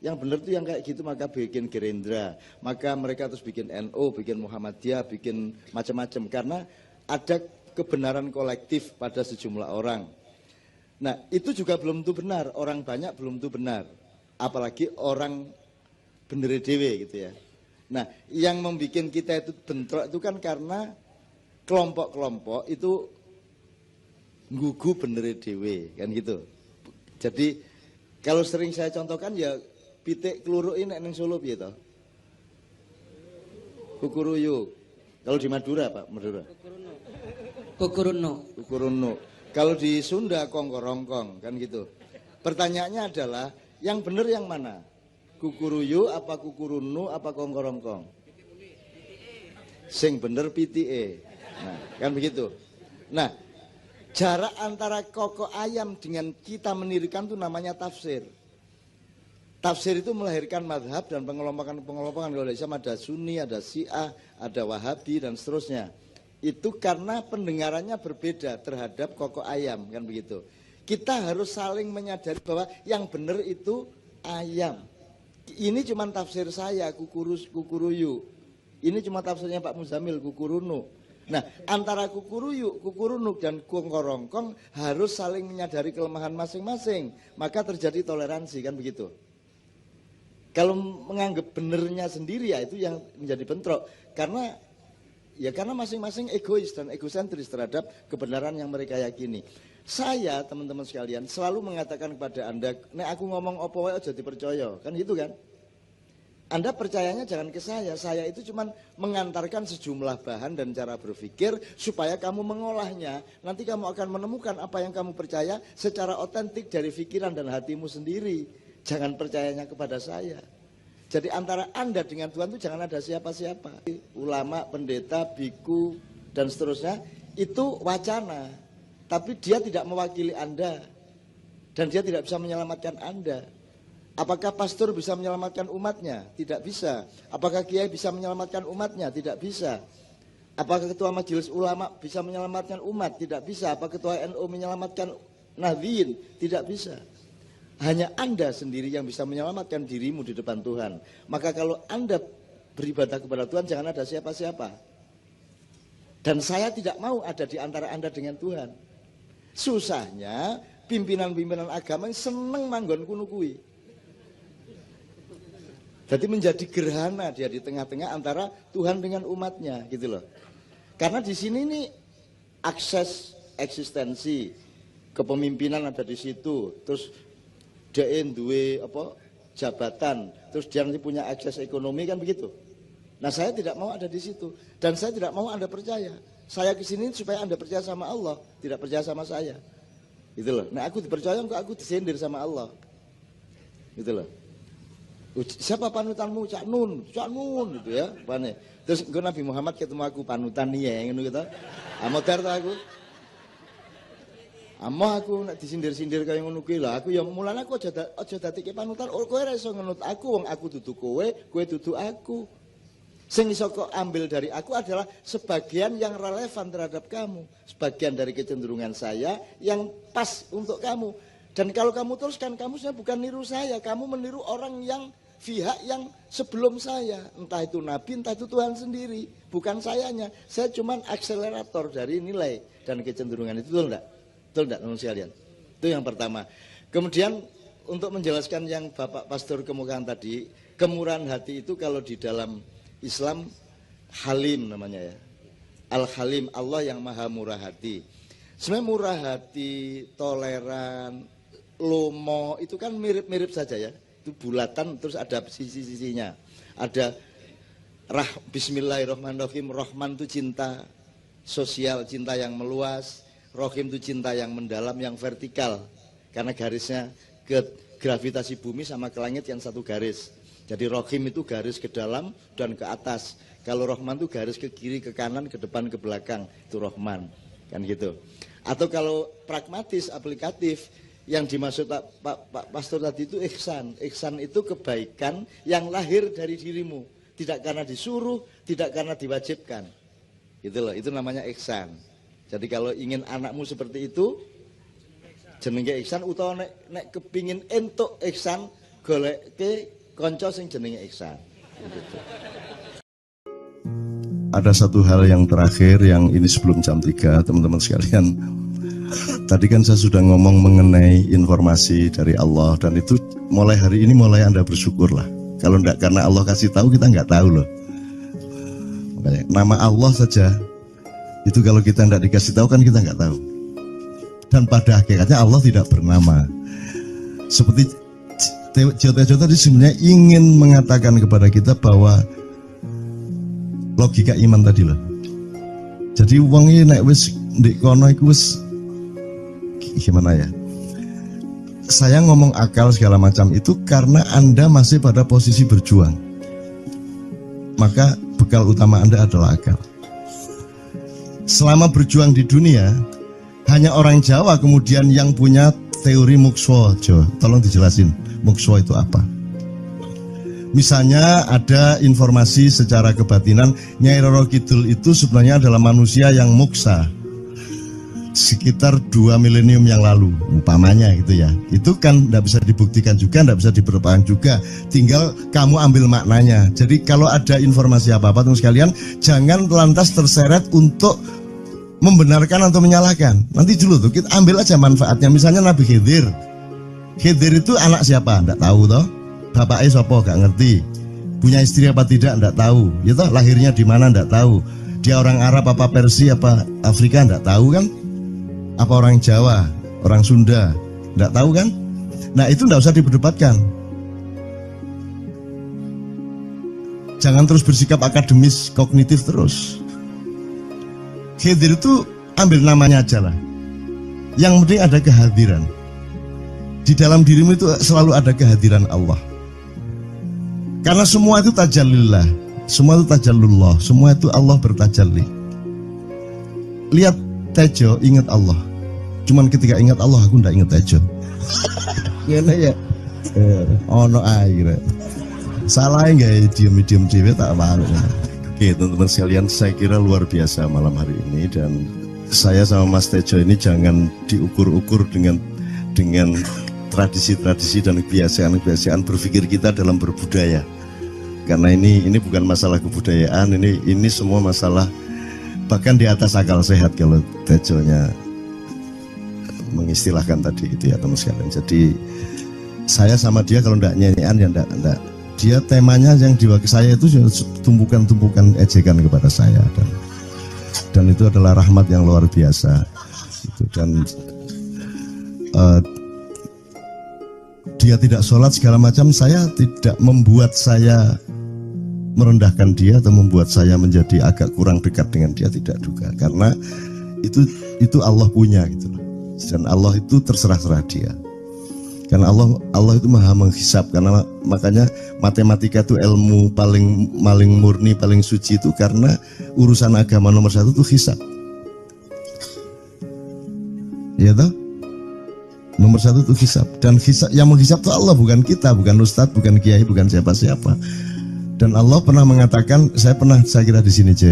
yang benar tuh yang kayak gitu maka bikin Gerindra. Maka mereka terus bikin NU, bikin Muhammadiyah, bikin macam-macam karena ada kebenaran kolektif pada sejumlah orang. Nah, itu juga belum tentu benar, orang banyak belum tentu benar. Apalagi orang bener dewe gitu ya. Nah, yang membuat kita itu bentrok itu kan karena kelompok-kelompok itu nggugu bener dewe kan gitu. Jadi kalau sering saya contohkan ya pitik keluruk ini ning Solo piye to? Kukuruyuk. Kalau di Madura Pak, Madura. Kukuruno. Kukuruno. Kalau di Sunda kongkorongkong kan gitu. Pertanyaannya adalah yang benar yang mana? Kukuruyu apa kukurunu apa kongkorongkong? Sing bener pitike. Nah, kan begitu. Nah, jarak antara koko ayam dengan kita mendirikan itu namanya tafsir. Tafsir itu melahirkan madhab dan pengelompokan-pengelompokan. Kalau Islam ada Sunni, ada Syiah, ada Wahabi dan seterusnya. Itu karena pendengarannya berbeda terhadap koko ayam, kan begitu. Kita harus saling menyadari bahwa yang benar itu ayam. Ini cuma tafsir saya, kukuruyu. Ini cuma tafsirnya Pak Muzamil, kukurunu. Nah, antara kukuruyu, kukurunu dan kongkorongkong harus saling menyadari kelemahan masing-masing. Maka terjadi toleransi, kan begitu. Kalau menganggap benernya sendiri ya itu yang menjadi bentrok. Karena masing-masing egois dan egosentris terhadap kebenaran yang mereka yakini. Saya, teman-teman sekalian, selalu mengatakan kepada Anda, nek aku ngomong apa wae aja dipercaya, kan gitu kan? Anda percayanya jangan ke saya itu cuma mengantarkan sejumlah bahan dan cara berpikir supaya kamu mengolahnya. Nanti kamu akan menemukan apa yang kamu percaya secara otentik dari pikiran dan hatimu sendiri. Jangan percayanya kepada saya. Jadi antara Anda dengan Tuhan itu jangan ada siapa-siapa. Ulama, pendeta, biku, dan seterusnya itu wacana. Tapi dia tidak mewakili Anda. Dan dia tidak bisa menyelamatkan Anda. Apakah pastor bisa menyelamatkan umatnya? Tidak bisa. Apakah kiai bisa menyelamatkan umatnya? Tidak bisa. Apakah ketua majelis ulama bisa menyelamatkan umat? Tidak bisa. Apakah ketua NU menyelamatkan Nahdliyin? Tidak bisa. Hanya Anda sendiri yang bisa menyelamatkan dirimu di depan Tuhan. Maka kalau Anda beribadah kepada Tuhan, jangan ada siapa-siapa. Dan saya tidak mau ada di antara Anda dengan Tuhan. Susahnya pimpinan-pimpinan agama yang seneng manggon kuno kui. Jadi menjadi gerhana dia di tengah-tengah antara Tuhan dengan umatnya, gitu loh. Karena di sini nih akses eksistensi kepemimpinan ada di situ, terus dia duwe apa jabatan, terus dia nanti punya akses ekonomi, kan begitu. Nah, saya tidak mau ada di situ dan saya tidak mau Anda percaya. Saya ke sini supaya Anda percaya sama Allah, tidak percaya sama saya. Gitu loh. Nah, aku dipercaya kok aku disindir sama Allah. Gitu loh. Siapa panutanmu? Cak Nun gitu ya. Pane. Terus engko Nabi Muhammad ketemu aku panutan ya ngono gitu. Amodar ta aku. Amah aku nek disindir-sindir kaya ngono kuwi lho, aku ya mulane aku aja datike panutan. Kowe ora iso ngenut aku wong aku dudu kowe dudu aku. Sing iso kok ambil dari aku adalah sebagian yang relevan terhadap kamu, sebagian dari kecenderungan saya yang pas untuk kamu. Dan kalau kamu teruskan, kamu sebenarnya bukan niru saya, kamu meniru orang yang pihak yang sebelum saya. Entah itu Nabi, entah itu Tuhan sendiri. Bukan sayanya, saya cuman akselerator dari nilai dan kecenderungan itu, betul enggak? Betul enggak teman sekalian? Itu yang pertama. Kemudian untuk menjelaskan yang Bapak Pastor kemukakan tadi, kemurahan hati itu kalau di dalam Islam Halim namanya ya. Al-Halim, Allah yang maha murah hati. Sebenarnya murah hati, toleran, lomo itu kan mirip-mirip saja ya. Itu bulatan terus ada sisi-sisinya. Ada Bismillahirrahmanirrahim. Rahman itu cinta sosial, cinta yang meluas. Rahim itu cinta yang mendalam, yang vertikal. Karena garisnya ke gravitasi bumi sama ke langit yang satu garis. Jadi Rahim itu garis ke dalam dan ke atas. Kalau Rahman itu garis ke kiri, ke kanan, ke depan, ke belakang. Itu Rahman. Kan gitu. Atau kalau pragmatis, aplikatif, yang dimaksud Pak Pastor tadi itu ihsan. Ihsan itu kebaikan yang lahir dari dirimu. Tidak karena disuruh, tidak karena diwajibkan. Gitu loh, itu namanya ihsan. Jadi kalau ingin anakmu seperti itu, jenenge ihsan, utawa nek kepingin entuk ihsan, goleke kanca sing jenenge ihsan. Gitu. Ada satu hal yang terakhir yang ini sebelum jam 3 teman-teman sekalian. Tadi kan saya sudah ngomong mengenai informasi dari Allah, dan itu mulai hari ini mulai Anda bersyukurlah. Kalau enggak karena Allah kasih tahu, kita enggak tahu loh. Makanya, nama Allah saja itu kalau kita enggak dikasih tahu kan kita enggak tahu. Dan pada hakikatnya Allah tidak bernama. Seperti Tejo tadi sebenarnya ingin mengatakan kepada kita bahwa logika iman tadi loh. Jadi wong iki nek wis ndek kono iku wis gimana ya? Saya ngomong akal segala macam itu karena Anda masih pada posisi berjuang. Maka bekal utama Anda adalah akal. Selama berjuang di dunia, hanya orang Jawa kemudian yang punya teori mukswa. Tolong dijelasin, mukswa itu apa? Misalnya ada informasi secara kebatinan Nyai Roro Kidul itu sebenarnya adalah manusia yang muksa sekitar 2 milenium yang lalu, umpamanya gitu ya. Itu kan tidak bisa dibuktikan juga, tidak bisa diperpanjang juga. Tinggal kamu ambil maknanya. Jadi kalau ada informasi apa-apa teman sekalian, jangan lantas terseret untuk membenarkan atau menyalahkan. Nanti dulu tuh kita ambil aja manfaatnya. Misalnya Nabi Khidir. Khidir itu anak siapa? Tidak tahu toh. Bapaknya siapa? Gak ngerti. Punya istri apa tidak? Tidak tahu. Ya toh, lahirnya di mana? Tidak tahu. Dia orang Arab apa Persia apa Afrika? Tidak tahu kan? Apa orang Jawa, orang Sunda? Tidak tahu kan? Nah itu tidak usah diperdebatkan. Jangan terus bersikap akademis, kognitif terus. Khidir itu ambil namanya aja lah. Yang penting ada kehadiran. Di dalam dirimu itu selalu ada kehadiran Allah. Karena semua itu tajallillah, semua itu tajallullah, semua itu Allah bertajalli. Lihat Tejo, ingat Allah. Cuman ketika ingat Allah, aku ndak ingat Tejo. Gini ya. Ono air. Salah nggak diem-diem dewe tak malu. Oke teman-teman sekalian, saya kira luar biasa malam hari ini, dan saya sama Mas Tejo ini jangan diukur-ukur dengan tradisi-tradisi dan kebiasaan-kebiasaan berpikir kita dalam berbudaya. Karena ini bukan masalah kebudayaan, ini semua masalah bahkan di atas akal sehat kalau Tejonya mengistilahkan tadi gitu ya teman sekalian. Jadi saya sama dia kalau ndak nyanyian ya ndak. Dia temanya yang diwakili saya itu tumpukan-tumpukan ejekan kepada saya, dan itu adalah rahmat yang luar biasa. Gitu. Dan dia tidak sholat segala macam, saya tidak membuat saya merendahkan dia atau membuat saya menjadi agak kurang dekat dengan dia, tidak juga, karena itu Allah punya gitu loh. Dan Allah itu terserah-serah dia. Karena Allah itu maha menghisab, karena makanya matematika itu ilmu paling murni, paling suci itu karena urusan agama nomor 1 itu hisab. Ya toh? Nomor 1 itu hisab, dan hisab, yang menghisab itu Allah, bukan kita, bukan ustadz, bukan kiai, bukan siapa-siapa. Dan Allah pernah mengatakan, saya kira di sini aja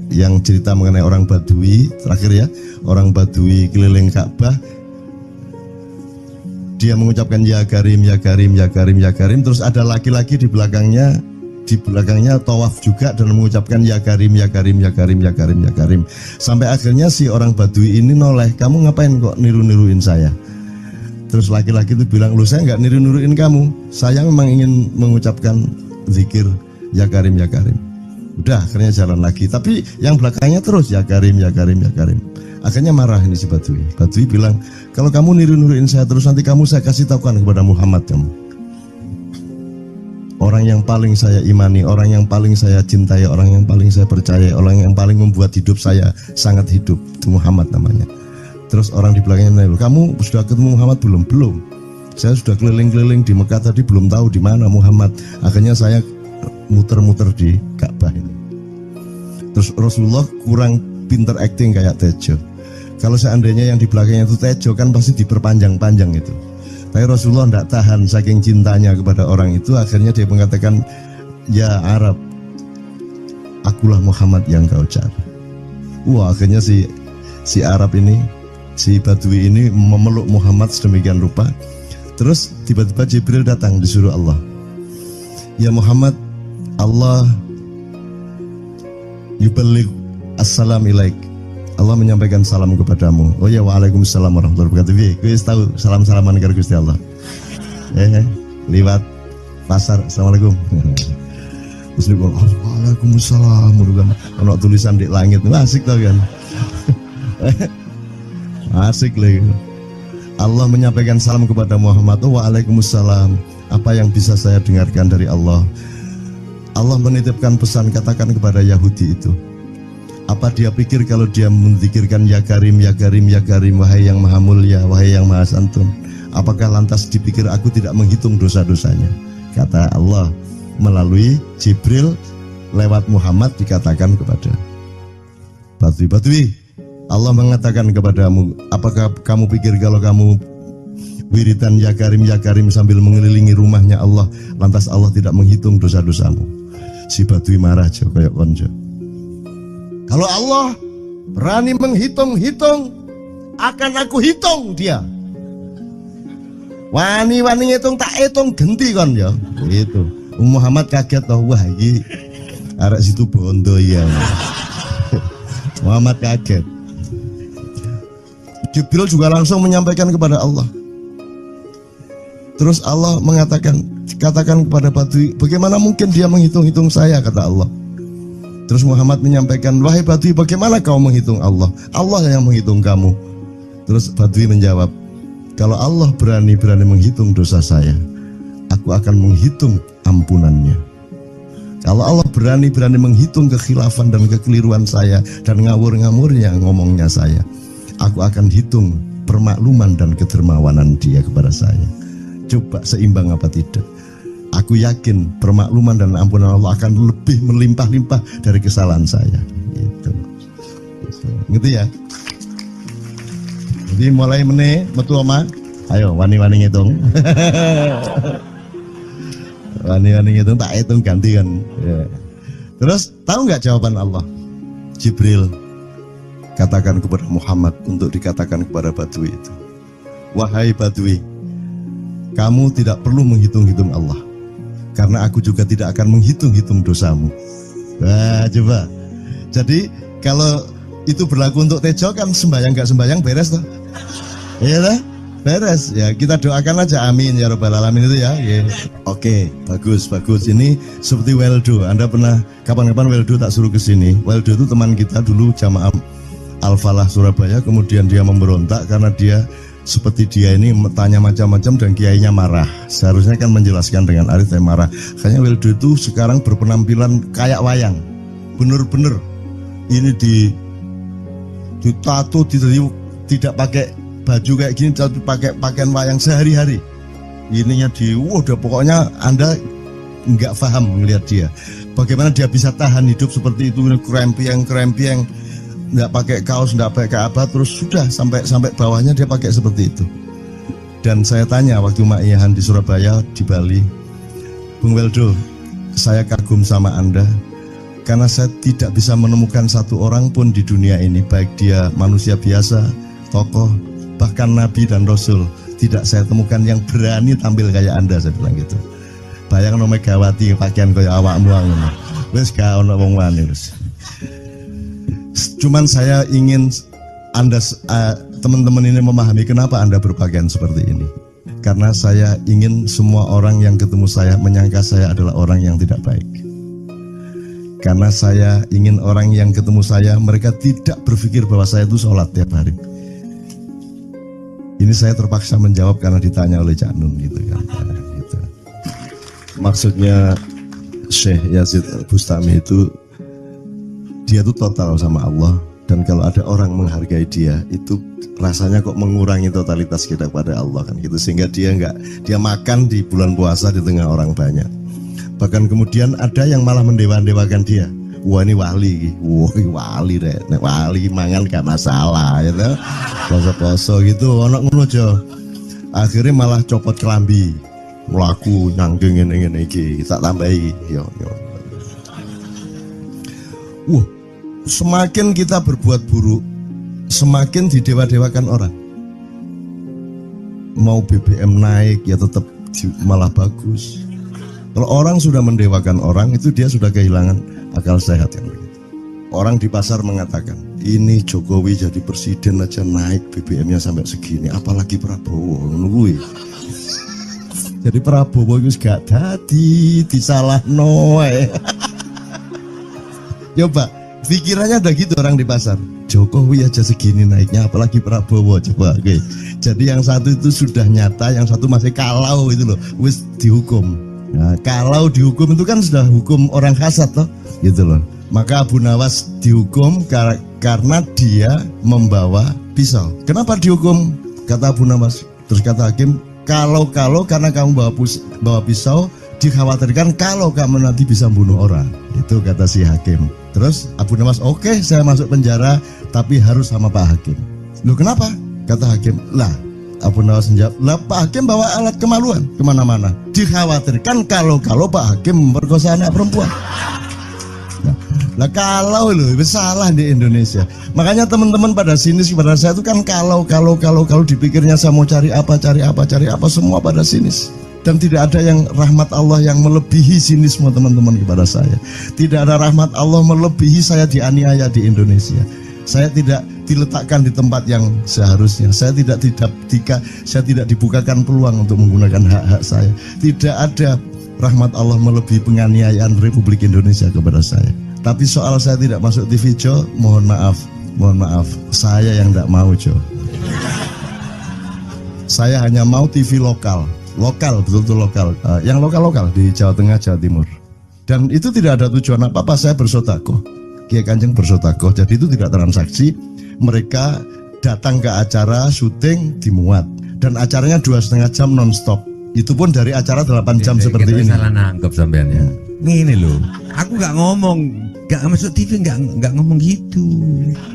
yang cerita mengenai orang Badui terakhir ya, orang Badui keliling Ka'bah. dia mengucapkan ya Karim, ya Karim, ya Karim, ya Karim. Terus ada laki-laki di belakangnya tawaf juga dan mengucapkan ya Karim, ya Karim, ya Karim, ya Karim, ya Karim. Sampai akhirnya si orang Badui ini noleh, kamu ngapain kok niru-niruin saya? Terus laki-laki itu bilang, loh saya nggak niru-niruin kamu, saya memang ingin mengucapkan zikir ya Karim, ya Karim. Udah akhirnya jalan lagi, tapi yang belakangnya terus ya Karim, ya Karim, ya Karim. Akhirnya marah ini si Badui. Badui bilang, kalau kamu niru-niruin saya terus nanti saya kasih tahukan kepada Muhammad kamu. Orang yang paling saya imani, orang yang paling saya cintai, orang yang paling saya percaya, orang yang paling membuat hidup saya sangat hidup, itu Muhammad namanya. Terus orang di belakangnya nanya, kamu sudah ketemu Muhammad belum? Belum. Saya sudah keliling-keliling di Mekah tadi belum tahu di mana Muhammad. Akhirnya saya muter-muter di Ka'bah ini. Terus Rasulullah kurang pinter acting kayak Tejo. Kalau seandainya yang di belakangnya itu Tejo kan pasti diperpanjang-panjang itu. Tapi Rasulullah tidak tahan saking cintanya kepada orang itu, akhirnya dia mengatakan, ya Arab, akulah Muhammad yang kau cari. Wah, akhirnya si Arab ini, si Badui ini memeluk Muhammad sedemikian rupa. Terus tiba-tiba Jibril datang disuruh Allah. Ya Muhammad, Allah yuballigh assalam ilaik. Allah menyampaikan salam kepadamu. Oh ya, waalaikumsalam warahmatullahi wabarakatuh. Gue tahu salam-salaman karo Gusti Allah. Liwat pasar, assalamualaikum. Terus dia bilang, waalaikumsalam. Kalau tulisan di langit, asik tau kan? Asik lagi. Allah menyampaikan salam kepada Muhammad. Oh, waalaikumsalam. Apa yang bisa saya dengarkan dari Allah? Allah menitipkan pesan, katakan kepada Yahudi itu. Apa dia pikir kalau dia menzikirkan ya Karim, ya Karim, ya Karim, wahai yang maha mulia, wahai yang maha santun, apakah lantas dipikir aku tidak menghitung dosa-dosanya? Kata Allah melalui Jibril lewat Muhammad dikatakan kepada Badui, Allah mengatakan kepadamu, apakah kamu pikir kalau kamu wiridan ya Karim sambil mengelilingi rumahnya Allah, lantas Allah tidak menghitung dosa-dosamu? Si Badui marah aja kayak konco. Kalau Allah berani menghitung-hitung, akan aku hitung dia. Wani-wani hitung tak hitung genti kon ya. Gitu. Muhammad kaget toh, wah iki arek situ bondo ya. Muhammad kaget. Jibril juga langsung menyampaikan kepada Allah. Terus Allah mengatakan, katakan kepada Badui, bagaimana mungkin dia menghitung-hitung saya, kata Allah. Terus Muhammad menyampaikan, wahai Badui, bagaimana kau menghitung Allah? Allah yang menghitung kamu. Terus Badui menjawab, kalau Allah berani menghitung dosa saya, aku akan menghitung ampunannya. Kalau Allah berani menghitung kekhilafan dan kekeliruan saya dan ngawur-ngawurnya ngomongnya saya, aku akan hitung permakluman dan kedermawanan dia kepada saya. Coba seimbang apa tidak? Aku yakin permakluman dan ampunan Allah akan lebih melimpah-limpah dari kesalahan saya. Gitu ya. Jadi mulai metu oma, ayo wani-wani ngitung. Wani-wani ngitung tak hitung ganti kan. Ya. Terus tahu nggak jawaban Allah? Jibril katakan kepada Muhammad untuk dikatakan kepada Badui itu. Wahai Badui, kamu tidak perlu menghitung-hitung Allah. Karena aku juga tidak akan menghitung-hitung dosamu. Wah, coba. Jadi kalau itu berlaku untuk Tejo kan sembahyang gak sembahyang beres toh? Iya lah, beres. Ya kita doakan aja amin ya robbal alamin itu ya. Yeah. Oke, bagus. Ini seperti Weldo. Anda pernah kapan-kapan Weldo tak suruh ke sini. Weldo itu teman kita dulu jamaah Al-Falah Surabaya, kemudian dia memberontak karena dia seperti dia ini tanya macam-macam dan kiainya marah. Seharusnya kan menjelaskan dengan arif, tapi marah. Kayaknya Weldo itu sekarang berpenampilan kayak wayang. Bener-bener ini ditato, tidak pakai baju kayak gini, tapi pakai pakaian wayang sehari-hari. Ininya udah pokoknya Anda nggak paham melihat dia. Bagaimana dia bisa tahan hidup seperti itu, krempieng, nggak pakai kaos, nggak pakai apa, terus sudah sampai bawahnya dia pakai seperti itu. Dan saya tanya waktu Ma'iyahan di Surabaya, di Bali, Bung Weldo, saya kagum sama Anda karena saya tidak bisa menemukan satu orang pun di dunia ini, baik dia manusia biasa, tokoh, bahkan Nabi dan Rasul, tidak saya temukan yang berani tampil kayak Anda, saya bilang gitu. Bayang no Megawati pakaian kayak awakmu ngono. Wis gak ono wong wani wis. Cuman saya ingin Anda teman-teman ini memahami kenapa Anda berpakaian seperti ini. Karena saya ingin semua orang yang ketemu saya menyangka saya adalah orang yang tidak baik. Karena saya ingin orang yang ketemu saya, mereka tidak berpikir bahwa saya itu sholat tiap hari. Ini saya terpaksa menjawab karena ditanya oleh Cak Nun gitu kan. Gitu. Maksudnya Syekh Yazid Bustami itu, dia itu total sama Allah. Dan kalau ada orang menghargai dia, itu rasanya kok mengurangi totalitas kita kepada Allah kan gitu. Sehingga dia makan di bulan puasa di tengah orang banyak. Bahkan kemudian ada yang malah mendewa-dewakan dia. Wah ini wali, wah ini wali deh, nek wali mangan gak masalah, gitu. Poso-poso gitu, ono ngono aja. Akhirnya malah copot kelambi, melaku nyanggeng ini tak tambahi, yo. Wah, semakin kita berbuat buruk, semakin didewa-dewakan orang. Mau BBM naik ya tetap malah bagus. Kalau orang sudah mendewakan orang, itu dia sudah kehilangan akal sehat yang begitu. Orang di pasar mengatakan, ini Jokowi jadi presiden aja naik BBM-nya sampai segini, apalagi Prabowo, nungguin. Jadi Prabowo itu gak dadi, disalah noe. Coba, pikirannya udah gitu orang di pasar. Jokowi aja segini naiknya, apalagi Prabowo, coba. Oke. Jadi yang satu itu sudah nyata, yang satu masih kalau itu loh, wis dihukum. Nah, kalau dihukum itu kan sudah hukum orang kasat toh, gitu loh. Maka Abu Nawas dihukum karena dia membawa pisau. Kenapa dihukum? Kata Abu Nawas. Terus kata hakim, kalau karena kamu bawa pisau, dikhawatirkan kalau kamu nanti bisa bunuh orang. Itu kata si hakim. Terus Abu Nawas, oke, saya masuk penjara, tapi harus sama Pak Hakim. Loh kenapa? Kata hakim, lah. Abu Nawas menjawab, lah Pak Hakim bawa alat kemaluan kemana-mana. Dikhawatirkan kalau Pak Hakim memperkosa anak perempuan. Nah kalau loh, salah di Indonesia. Makanya teman-teman pada sinis kepada saya itu kan kalau dipikirnya saya mau cari apa, semua pada sinis. Dan tidak ada yang rahmat Allah yang melebihi sinisme teman-teman kepada saya. Tidak ada rahmat Allah melebihi saya dianiaya di Indonesia. Saya tidak diletakkan di tempat yang seharusnya. Saya tidak dibukakan peluang untuk menggunakan hak-hak saya. Tidak ada rahmat Allah melebihi penganiayaan Republik Indonesia kepada saya. Tapi soal saya tidak masuk TV Jo, mohon maaf, saya yang tidak mau Jo. Saya hanya mau TV lokal, betul-betul lokal, yang lokal di Jawa Tengah, Jawa Timur. Dan itu tidak ada tujuan apa-apa, saya bersodakoh. Kiai Kanjeng bersodakoh, jadi itu tidak transaksi. Mereka datang ke acara syuting dimuat, dan acaranya 2,5 jam non-stop. Itu pun dari acara 8 jam seperti ini. Salah nangkep sampean ya. Ngene loh, aku nggak ngomong, nggak masuk TV, nggak ngomong gitu.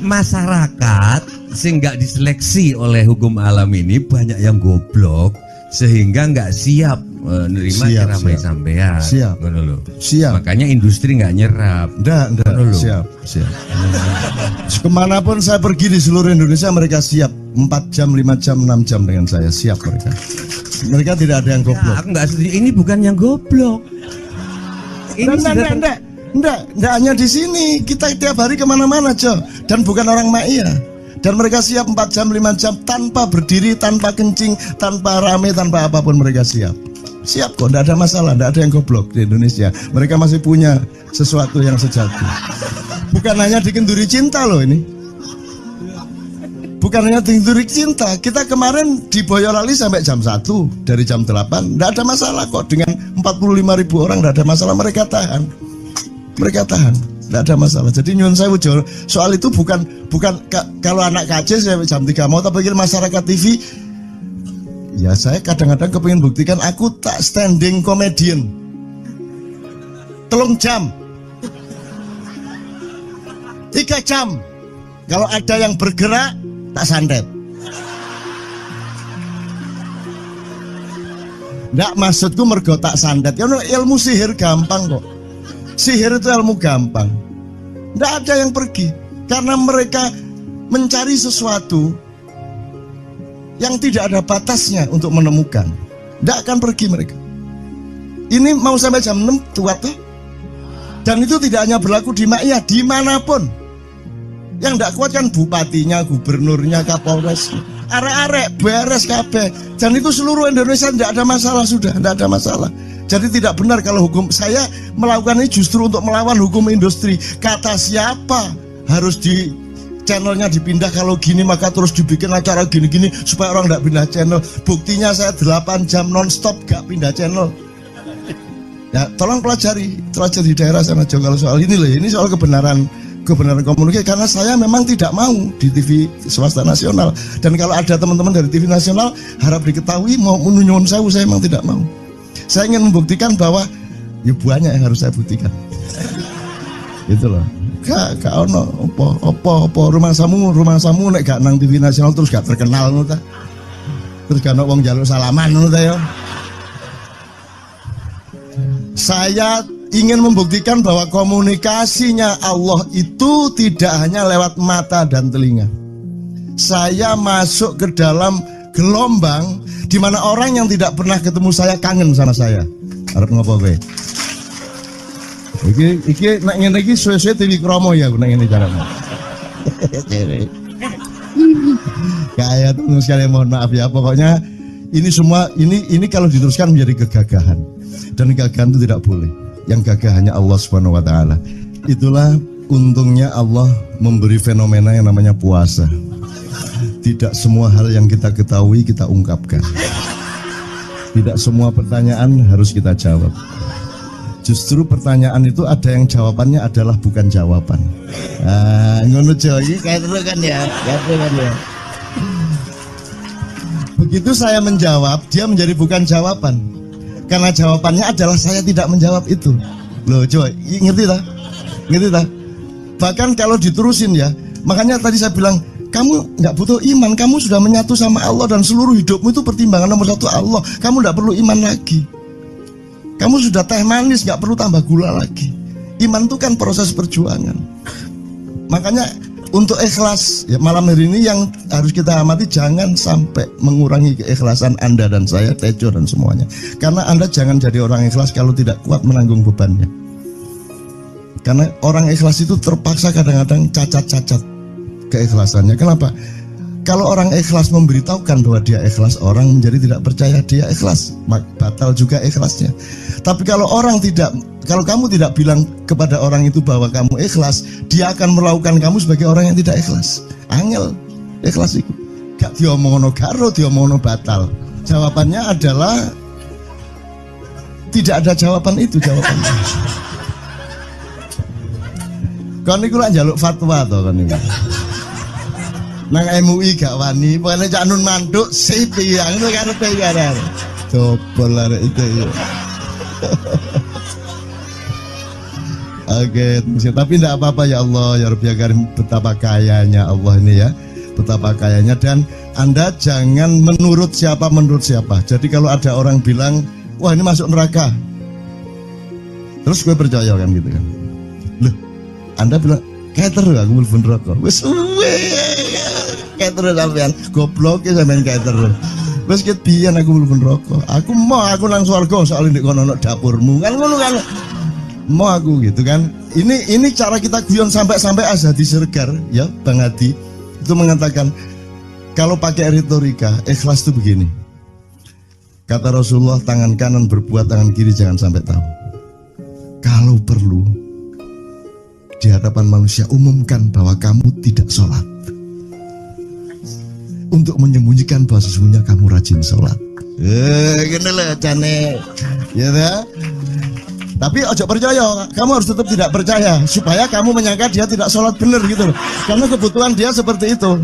Masyarakat sing nggak diseleksi oleh hukum alam ini banyak yang goblok sehingga nggak siap menerima ceramah sampean. Siap. Makanya industri nggak nyerap. Nggak. Siap. Kemanapun saya pergi di seluruh Indonesia mereka siap 4 jam, 5 jam, 6 jam dengan saya, siap mereka. Mereka tidak ada yang goblok. Aku nggak setuju. Ini bukan yang goblok. Enggak hanya di sini. Kita tiap hari kemana-mana, Jo. Dan bukan orang Ma'iyah. Dan mereka siap 4 jam, 5 jam tanpa berdiri, tanpa kencing, tanpa rame, tanpa apapun mereka siap. Siap kok, tidak ada masalah, tidak ada yang goblok di Indonesia. Mereka masih punya sesuatu yang sejati. Bukan hanya dikenduri cinta loh ini. Bukan hanya dikenduri cinta. Kita kemarin di Boyolali sampai jam 1, dari jam 8. Tidak ada masalah kok, dengan 45.000 orang tidak ada masalah. Mereka tahan. Tidak ada masalah. Jadi nyuwun sewu soal itu bukan kalau anak KC saya jam 3 mau tak pikir masyarakat TV. Ya saya kadang-kadang kepingin buktikan aku tak standing comedian 3 jam 3 jam. Kalau ada yang bergerak tak santet. Nggak, maksudku mergo tak santet. Ya ilmu sihir gampang kok. Sihir itu ilmu gampang. Nggak ada yang pergi karena mereka mencari sesuatu yang tidak ada batasnya untuk menemukan. Tidak akan pergi mereka. Ini mau sampai jam 6 tua tuh. Dan itu tidak hanya berlaku di Maia, dimanapun. Yang tidak kuat kan bupatinya, gubernurnya, kapolres, arek-arek, beres kabeh. Dan itu seluruh Indonesia tidak ada masalah sudah, tidak ada masalah. Jadi tidak benar kalau hukum, saya melakukan ini justru untuk melawan hukum industri. Kata siapa harus di channelnya dipindah, kalau gini maka terus dibikin acara gini-gini supaya orang tidak pindah channel. Buktinya saya 8 jam non-stop gak pindah channel. Ya tolong pelajari di daerah sana juga kalau soal ini loh, ini soal kebenaran komunikasi, karena saya memang tidak mau di TV swasta nasional. Dan kalau ada teman-teman dari TV nasional harap diketahui mau menunyun saya memang tidak mau. Saya ingin membuktikan bahwa ya banyak yang harus saya buktikan. Itu loh. Gak ono apa rumah samu nek gak nang TV nasional terus gak terkenal ngono ta. Terus gak ono wong njaluk salaman ngono ta ya. Saya ingin membuktikan bahwa komunikasinya Allah itu tidak hanya lewat mata dan telinga. Saya masuk ke dalam gelombang di mana orang yang tidak pernah ketemu saya kangen sama saya. Arep ngopo kowe? Iki nek ngene iki suwe-suwe TV Kromo ya nek ngene carane. Kayak terus sekali mohon maaf ya, pokoknya ini semua ini kalau diteruskan menjadi kegagahan. Dan kegagahan itu tidak boleh. Yang gagah hanya Allah Subhanahu wa taala. Itulah untungnya Allah memberi fenomena yang namanya puasa. Tidak semua hal yang kita ketahui kita ungkapkan. Tidak semua pertanyaan harus kita jawab. Justru pertanyaan itu ada yang jawabannya adalah bukan jawaban. Ngono iki kayak terus kan ya. Begitu saya menjawab, dia menjadi bukan jawaban. Karena jawabannya adalah saya tidak menjawab itu. Loh coy, ngerti tak? Ngerti tak? Bahkan kalau diterusin ya, makanya tadi saya bilang, kamu nggak butuh iman, kamu sudah menyatu sama Allah dan seluruh hidupmu itu pertimbangan nomor 1 Allah. Kamu nggak perlu iman lagi. Kamu sudah teh manis, nggak perlu tambah gula lagi. Iman itu kan proses perjuangan. Makanya untuk ikhlas ya, malam hari ini yang harus kita amati, jangan sampai mengurangi keikhlasan Anda dan saya, Tejo dan semuanya. Karena Anda jangan jadi orang ikhlas kalau tidak kuat menanggung bebannya. Karena orang ikhlas itu terpaksa kadang-kadang cacat-cacat keikhlasannya. Kenapa? Kalau orang ikhlas memberitahukan bahwa dia ikhlas, orang menjadi tidak percaya dia ikhlas, batal juga ikhlasnya. Tapi kalau kamu tidak bilang kepada orang itu bahwa kamu ikhlas, dia akan melakukan kamu sebagai orang yang tidak ikhlas. Angel ikhlas itu gak diomongno karo, diomongno batal. Jawabannya adalah tidak ada jawaban itu jawabannya. Kon niku lak njaluk fatwa to kon niku. Nang MUI gak wani, pokoknya Cak Nun manduk sip ya, ngono karepe ya. Coba lah itu ya. Oke, tapi tidak apa-apa ya Allah, ya Rabbi Karim, betapa kayanya Allah ini ya, betapa kayanya. Dan Anda jangan menurut siapa. Jadi kalau ada orang bilang, wah ini masuk neraka, terus gue percaya kan gitu kan. Loh, Anda bilang, kayak terus aku mlebu neraka. Wis kayak terus sampean, goblok ya sampean kayak terus. Wis ket biyen aku mlebu neraka. Aku nang swarga soal ndek kono dapurmu. Kan ngono kan. Mau aku gitu kan. Ini cara kita guyon sampai Azhadi Siregar ya, Bang Hadi itu mengatakan kalau pakai retorika ikhlas itu begini. Kata Rasulullah, tangan kanan berbuat, tangan kiri jangan sampai tahu. Kalau perlu di hadapan manusia umumkan bahwa kamu tidak sholat, untuk menyembunyikan bahwa sesungguhnya kamu rajin sholat. Gini lah cane, ya dah. Tapi ojo percaya, kamu harus tetap tidak percaya supaya kamu menyangka dia tidak sholat benar gitu loh. Karena kebutuhan dia seperti itu.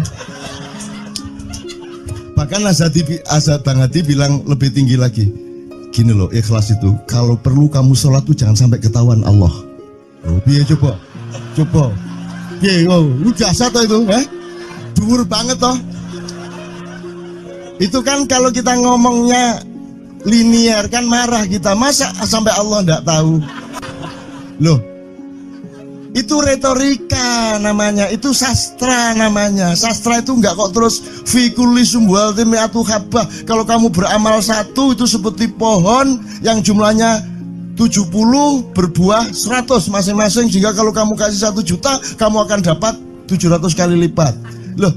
Bahkan Bang Hadi bilang lebih tinggi lagi. Gini loh, ikhlas itu kalau perlu kamu sholat tuh jangan sampai ketahuan Allah. Oh, biar coba. Biar, lu jasa toh itu, dhuwur banget toh. Itu kan kalau kita ngomongnya linear kan marah kita, masa sampai Allah enggak tahu. Loh, Itu retorika namanya, itu sastra namanya. Sastra itu enggak kok terus fi kulli sumbuhatin mi'atu habbah. Kalau kamu beramal satu itu seperti pohon yang jumlahnya 70 berbuah 100 masing-masing, sehingga kalau kamu kasih 1 juta kamu akan dapat 700 kali lipat. Loh,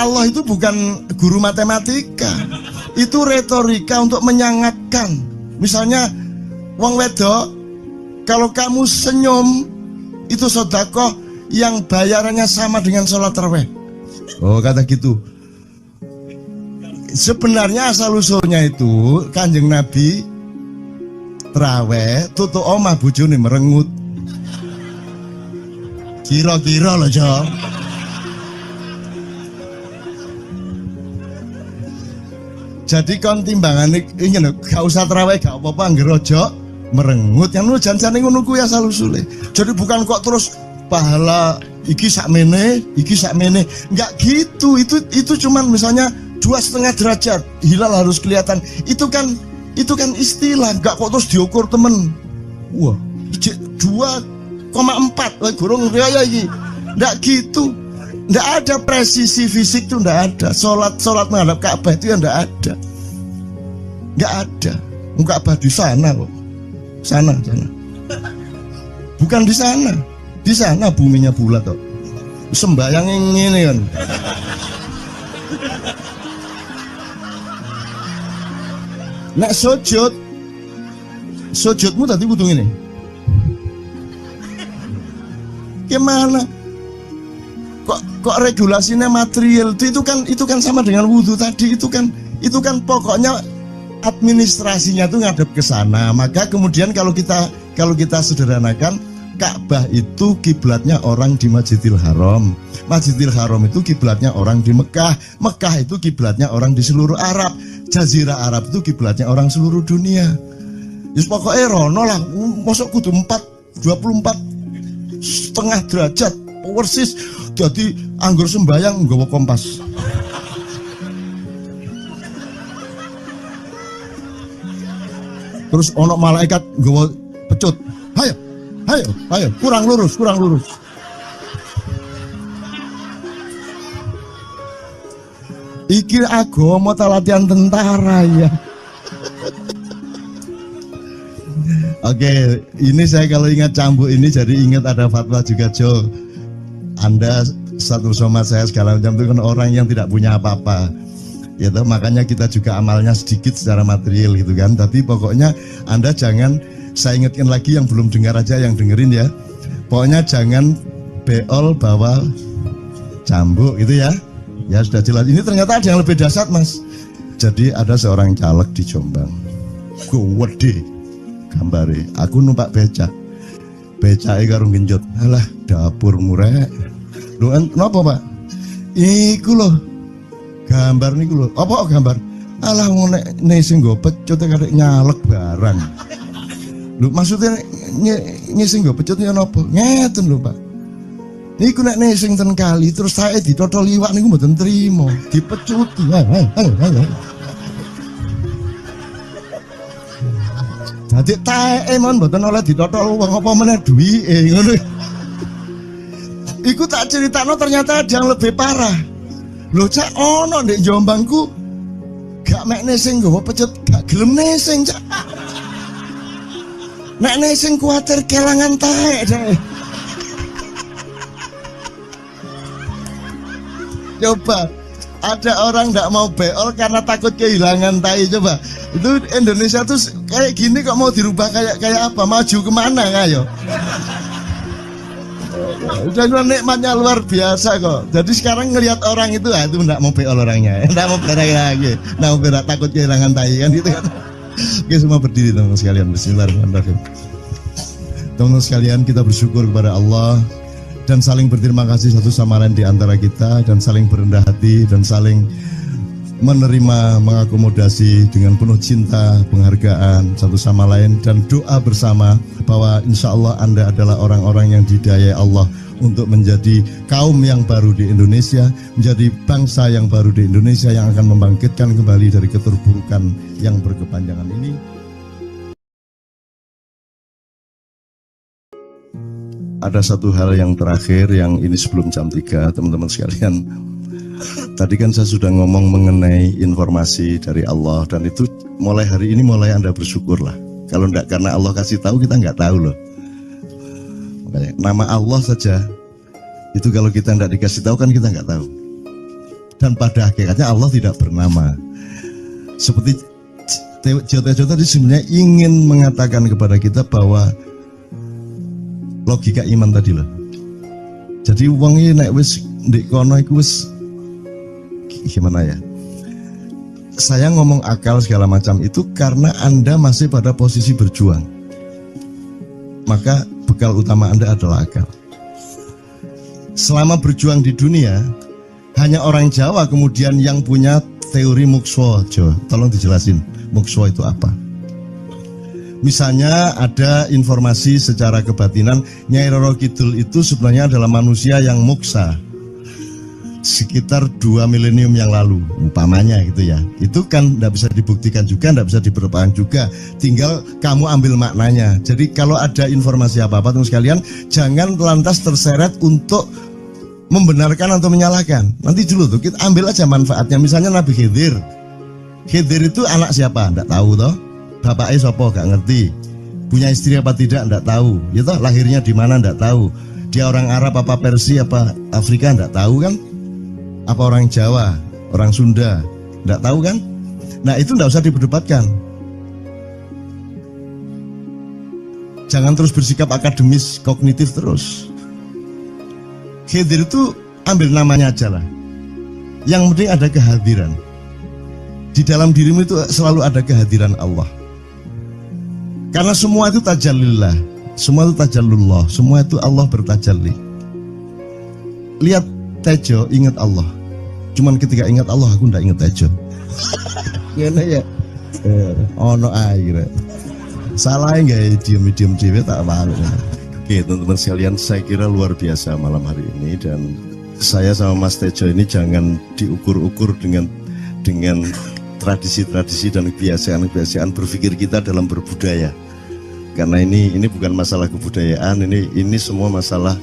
Allah itu bukan guru matematika. Itu retorika untuk menyangatkan. Misalnya wong wedok, kalau kamu senyum itu sedekah yang bayarannya sama dengan sholat tarawih. Oh, kata gitu. Sebenarnya asal usulnya itu Kanjeng Nabi tarawih tutuk omah bojone merengut. Kira-kira loh, Jom. Jadi kon timbangane ini lho, gak usah tarawih gak apa-apa anggere aja merengut yang lu janjane ngono kuwi asal usule. Jadi bukan kok terus pahala iki sakmene, enggak gitu. Itu cuman misalnya 2,5 derajat hilal harus kelihatan. Itu kan istilah, enggak kok terus diukur temen. Wah, 2,4 gurung riaya iki. Enggak gitu. Enggak ada presisi fisik tuh, enggak ada. Salat menghadap Ka'bah itu ya enggak ada. Enggak ada. Ka'bah di sana kok. Sana. Bukan di sana. Di sana buminya bulat kok. Sembayang ini kan. Nek sujudmu tadi kudu ini. Gimana? Kok regulasinya material itu kan sama dengan wudhu tadi, itu kan pokoknya administrasinya tuh ngadep ke sana. Maka kemudian kalau kita sederhanakan, Ka'bah itu kiblatnya orang di Masjidil Haram. Masjidil Haram itu kiblatnya orang di Mekah. Mekah itu kiblatnya orang di seluruh Arab. Jazirah Arab itu kiblatnya orang seluruh dunia. Just pokoknya rono lah, masuk kudu 24,5 derajat persis. Jadi anggur sembayang nggawa kompas. Terus ono malaikat nggawa pecut. Ayo, kurang lurus. Iki agama ta latihan tentara ya. Oke, ini saya kalau ingat cambuk ini jadi ingat ada fatwa juga, Jo. Anda satu sama saya segala macam itu kan orang yang tidak punya apa-apa. Ya toh, makanya kita juga amalnya sedikit secara material gitu kan. Tapi pokoknya Anda jangan, saya ingatkan lagi yang belum dengar aja yang dengerin ya. Pokoknya jangan beol bawa cambuk gitu ya. Ya sudah jelas. Ini ternyata ada yang lebih dahsyat, Mas. Jadi ada seorang caleg di Jombang. Gede gambare. Aku numpak becak. Becake karo genjot. Alah, dapur murek. Lho napa, Pak? Iku lho. Gambar niku lho. Apa gambar? Alah ngene sing nggo pecut karek nyalek barang. Lho maksudnya sing nggo pecut ya napa? Ngeten lho, Pak. Niku nek sing ten kali terus saya ditotol iwak niku mboten trimo, dipecuti. Dadi taeke mon mboten oleh ditotol wong apa meneh duwike ngono. Iku tak critakno ternyata ada yang lebih parah. Lho cak ono ndek Jombangku gak mek nesing nggawa pecut, gak gelem nesing cak. Nek nesing kuwatir kelangan taek cak. Coba ada orang nggak mau beol karena takut kehilangan tai. Coba itu Indonesia tuh kayak gini kok mau dirubah kayak apa? Maju kemana ayo? Udah nikmatnya luar biasa kok. Jadi sekarang ngelihat orang itu itu nggak mau beol orangnya, nggak mau berak lagi, nggak mau berak takut kehilangan tai kan gitu kan? Oke, semua berdiri teman-teman sekalian. Bismillahirrahmanirrahim. Teman-teman sekalian, kita bersyukur kepada Allah dan saling berterima kasih satu sama lain di antara kita, dan saling berendah hati dan saling menerima, mengakomodasi dengan penuh cinta, penghargaan satu sama lain, dan doa bersama bahwa insya Allah Anda adalah orang-orang yang didayai Allah untuk menjadi kaum yang baru di Indonesia, menjadi bangsa yang baru di Indonesia yang akan membangkitkan kembali dari keterpurukan yang berkepanjangan ini. ada satu hal yang terakhir yang ini sebelum jam 3 teman-teman sekalian. Tadi kan saya sudah ngomong mengenai informasi dari Allah, dan itu mulai hari ini mulai Anda bersyukurlah. Kalau enggak karena Allah kasih tahu, kita enggak tahu loh. Makanya nama Allah saja itu kalau kita enggak dikasih tahu kan kita enggak tahu. Dan pada hakikatnya Allah tidak bernama. Seperti Tejo tadi sebenarnya ingin mengatakan kepada kita bahwa logika iman tadi loh. Jadi wong iki nek wis ndek kono iku wis gimana ya? Saya ngomong akal segala macam itu karena Anda masih pada posisi berjuang. Maka bekal utama Anda adalah akal. Selama berjuang di dunia, hanya orang Jawa kemudian yang punya teori mukswa. Jawa, tolong dijelasin mukswa itu apa? Misalnya ada informasi secara kebatinan Nyai Roro Kidul itu sebenarnya adalah manusia yang muksa sekitar 2 milenium yang lalu, umpamanya gitu ya. Itu kan tidak bisa dibuktikan juga, tidak bisa diperpanjang juga. Tinggal kamu ambil maknanya. Jadi kalau ada informasi apa-apa teman sekalian, jangan lantas terseret untuk membenarkan atau menyalahkan. Nanti dulu tuh kita ambil aja manfaatnya. Misalnya Nabi Khidir. Khidir itu anak siapa? Tidak tahu toh. Bapaknya siapa? Gak ngerti. Punya istri apa tidak? Tidak tahu. Ya toh, lahirnya di mana? Tidak tahu. Dia orang Arab apa Persia apa Afrika? Tidak tahu kan? Apa orang Jawa, orang Sunda? Tidak tahu kan? Nah itu tidak usah diperdebatkan. Jangan terus bersikap akademis, kognitif terus. Khidir itu ambil namanya aja lah. Yang penting ada kehadiran. Di dalam dirimu itu selalu ada kehadiran Allah. Karena semua itu tajallillah, semua itu tajallullah, semua itu Allah bertajalli. Lihat Tejo ingat Allah. Cuman ketika ingat Allah aku ndak ingat Tejo. Gimana ya? Ono air. Salah enggak diam-diam dhewe tak malu. Oke, teman-teman sekalian, saya kira luar biasa malam hari ini, dan saya sama Mas Tejo ini jangan diukur-ukur dengan tradisi-tradisi dan kebiasaan-kebiasaan berpikir kita dalam berbudaya. Karena ini bukan masalah kebudayaan, ini semua masalah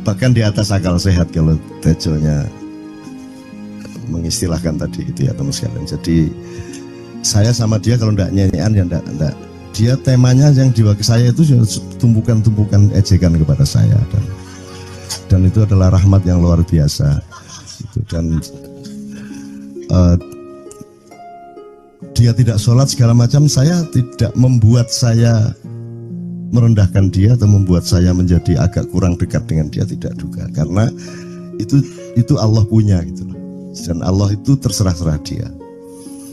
bahkan di atas akal sehat kalau Tejonya mengistilahkan tadi gitu ya teman sekalian. Jadi saya sama dia kalau ndak nyanyian ya ndak. Dia temanya yang diwakili saya itu tumpukan-tumpukan ejekan kepada saya, dan itu adalah rahmat yang luar biasa. Gitu. Dan dia tidak sholat segala macam, saya tidak membuat saya merendahkan dia atau membuat saya menjadi agak kurang dekat dengan dia, tidak juga, karena itu Allah punya gitu loh. Dan Allah itu terserah-serah dia.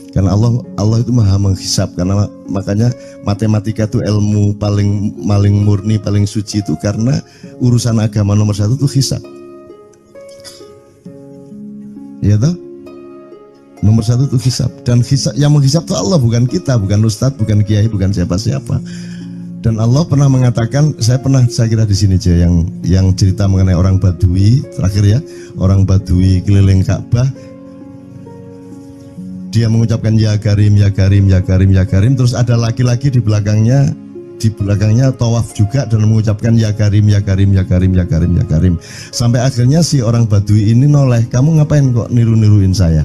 Karena Allah itu maha menghisab, karena makanya matematika itu ilmu paling murni, paling suci itu karena urusan agama nomor 1 itu hisab. Ya toh? Nomor 1 itu hisab, dan hisab, yang menghisab itu Allah, bukan kita, bukan ustadz, bukan kiai, bukan siapa-siapa. Dan Allah pernah mengatakan, saya kira di sini aja yang cerita mengenai orang Badui terakhir ya, orang Badui keliling Ka'bah, dia mengucapkan ya Karim, ya Karim, ya Karim, ya Karim, terus ada laki-laki di belakangnya tawaf juga dan mengucapkan ya Karim, ya Karim, ya Karim, ya Karim, ya Karim, sampai akhirnya si orang Badui ini noleh, kamu ngapain kok niru-niruin saya?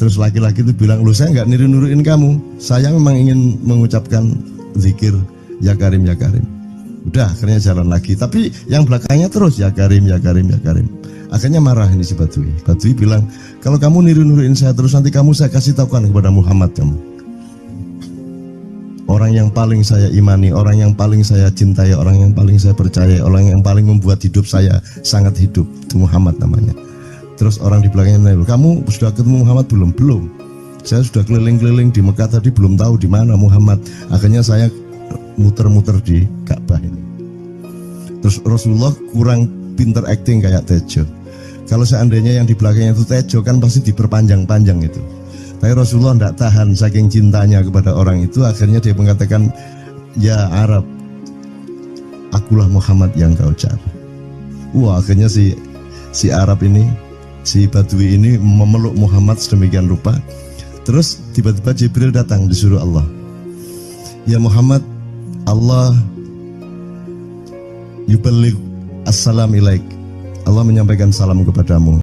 Terus laki-laki itu bilang, lu saya nggak niru-niruin kamu, saya memang ingin mengucapkan zikir ya Karim, ya Karim. Udah akhirnya jalan lagi, tapi yang belakangnya terus ya Karim, ya Karim, ya Karim. Akhirnya marah ini si Badui. Badui bilang, kalau kamu niru-niruin saya terus, nanti saya kasih tahukan kepada Muhammad kamu. Orang yang paling saya imani, orang yang paling saya cintai, orang yang paling saya percaya, orang yang paling membuat hidup saya sangat hidup, itu Muhammad namanya. Terus orang di belakangnya nanya, kamu sudah ketemu Muhammad belum? Belum. Saya sudah keliling-keliling di Mekah tadi, belum tahu di mana Muhammad. Akhirnya saya muter-muter di Ka'bah ini. Terus Rasulullah kurang pinter acting kayak Tejo. Kalau seandainya yang di belakangnya itu Tejo kan pasti diperpanjang-panjang itu. Tapi Rasulullah tidak tahan saking cintanya kepada orang itu, akhirnya dia mengatakan, ya Arab, akulah Muhammad yang kau cari. Wah, akhirnya si Arab ini, si Badui ini memeluk Muhammad sedemikian rupa. Terus tiba-tiba Jibril datang disuruh Allah, ya Muhammad, Allah yuballigh assalam ilaik. Allah menyampaikan salam kepadamu.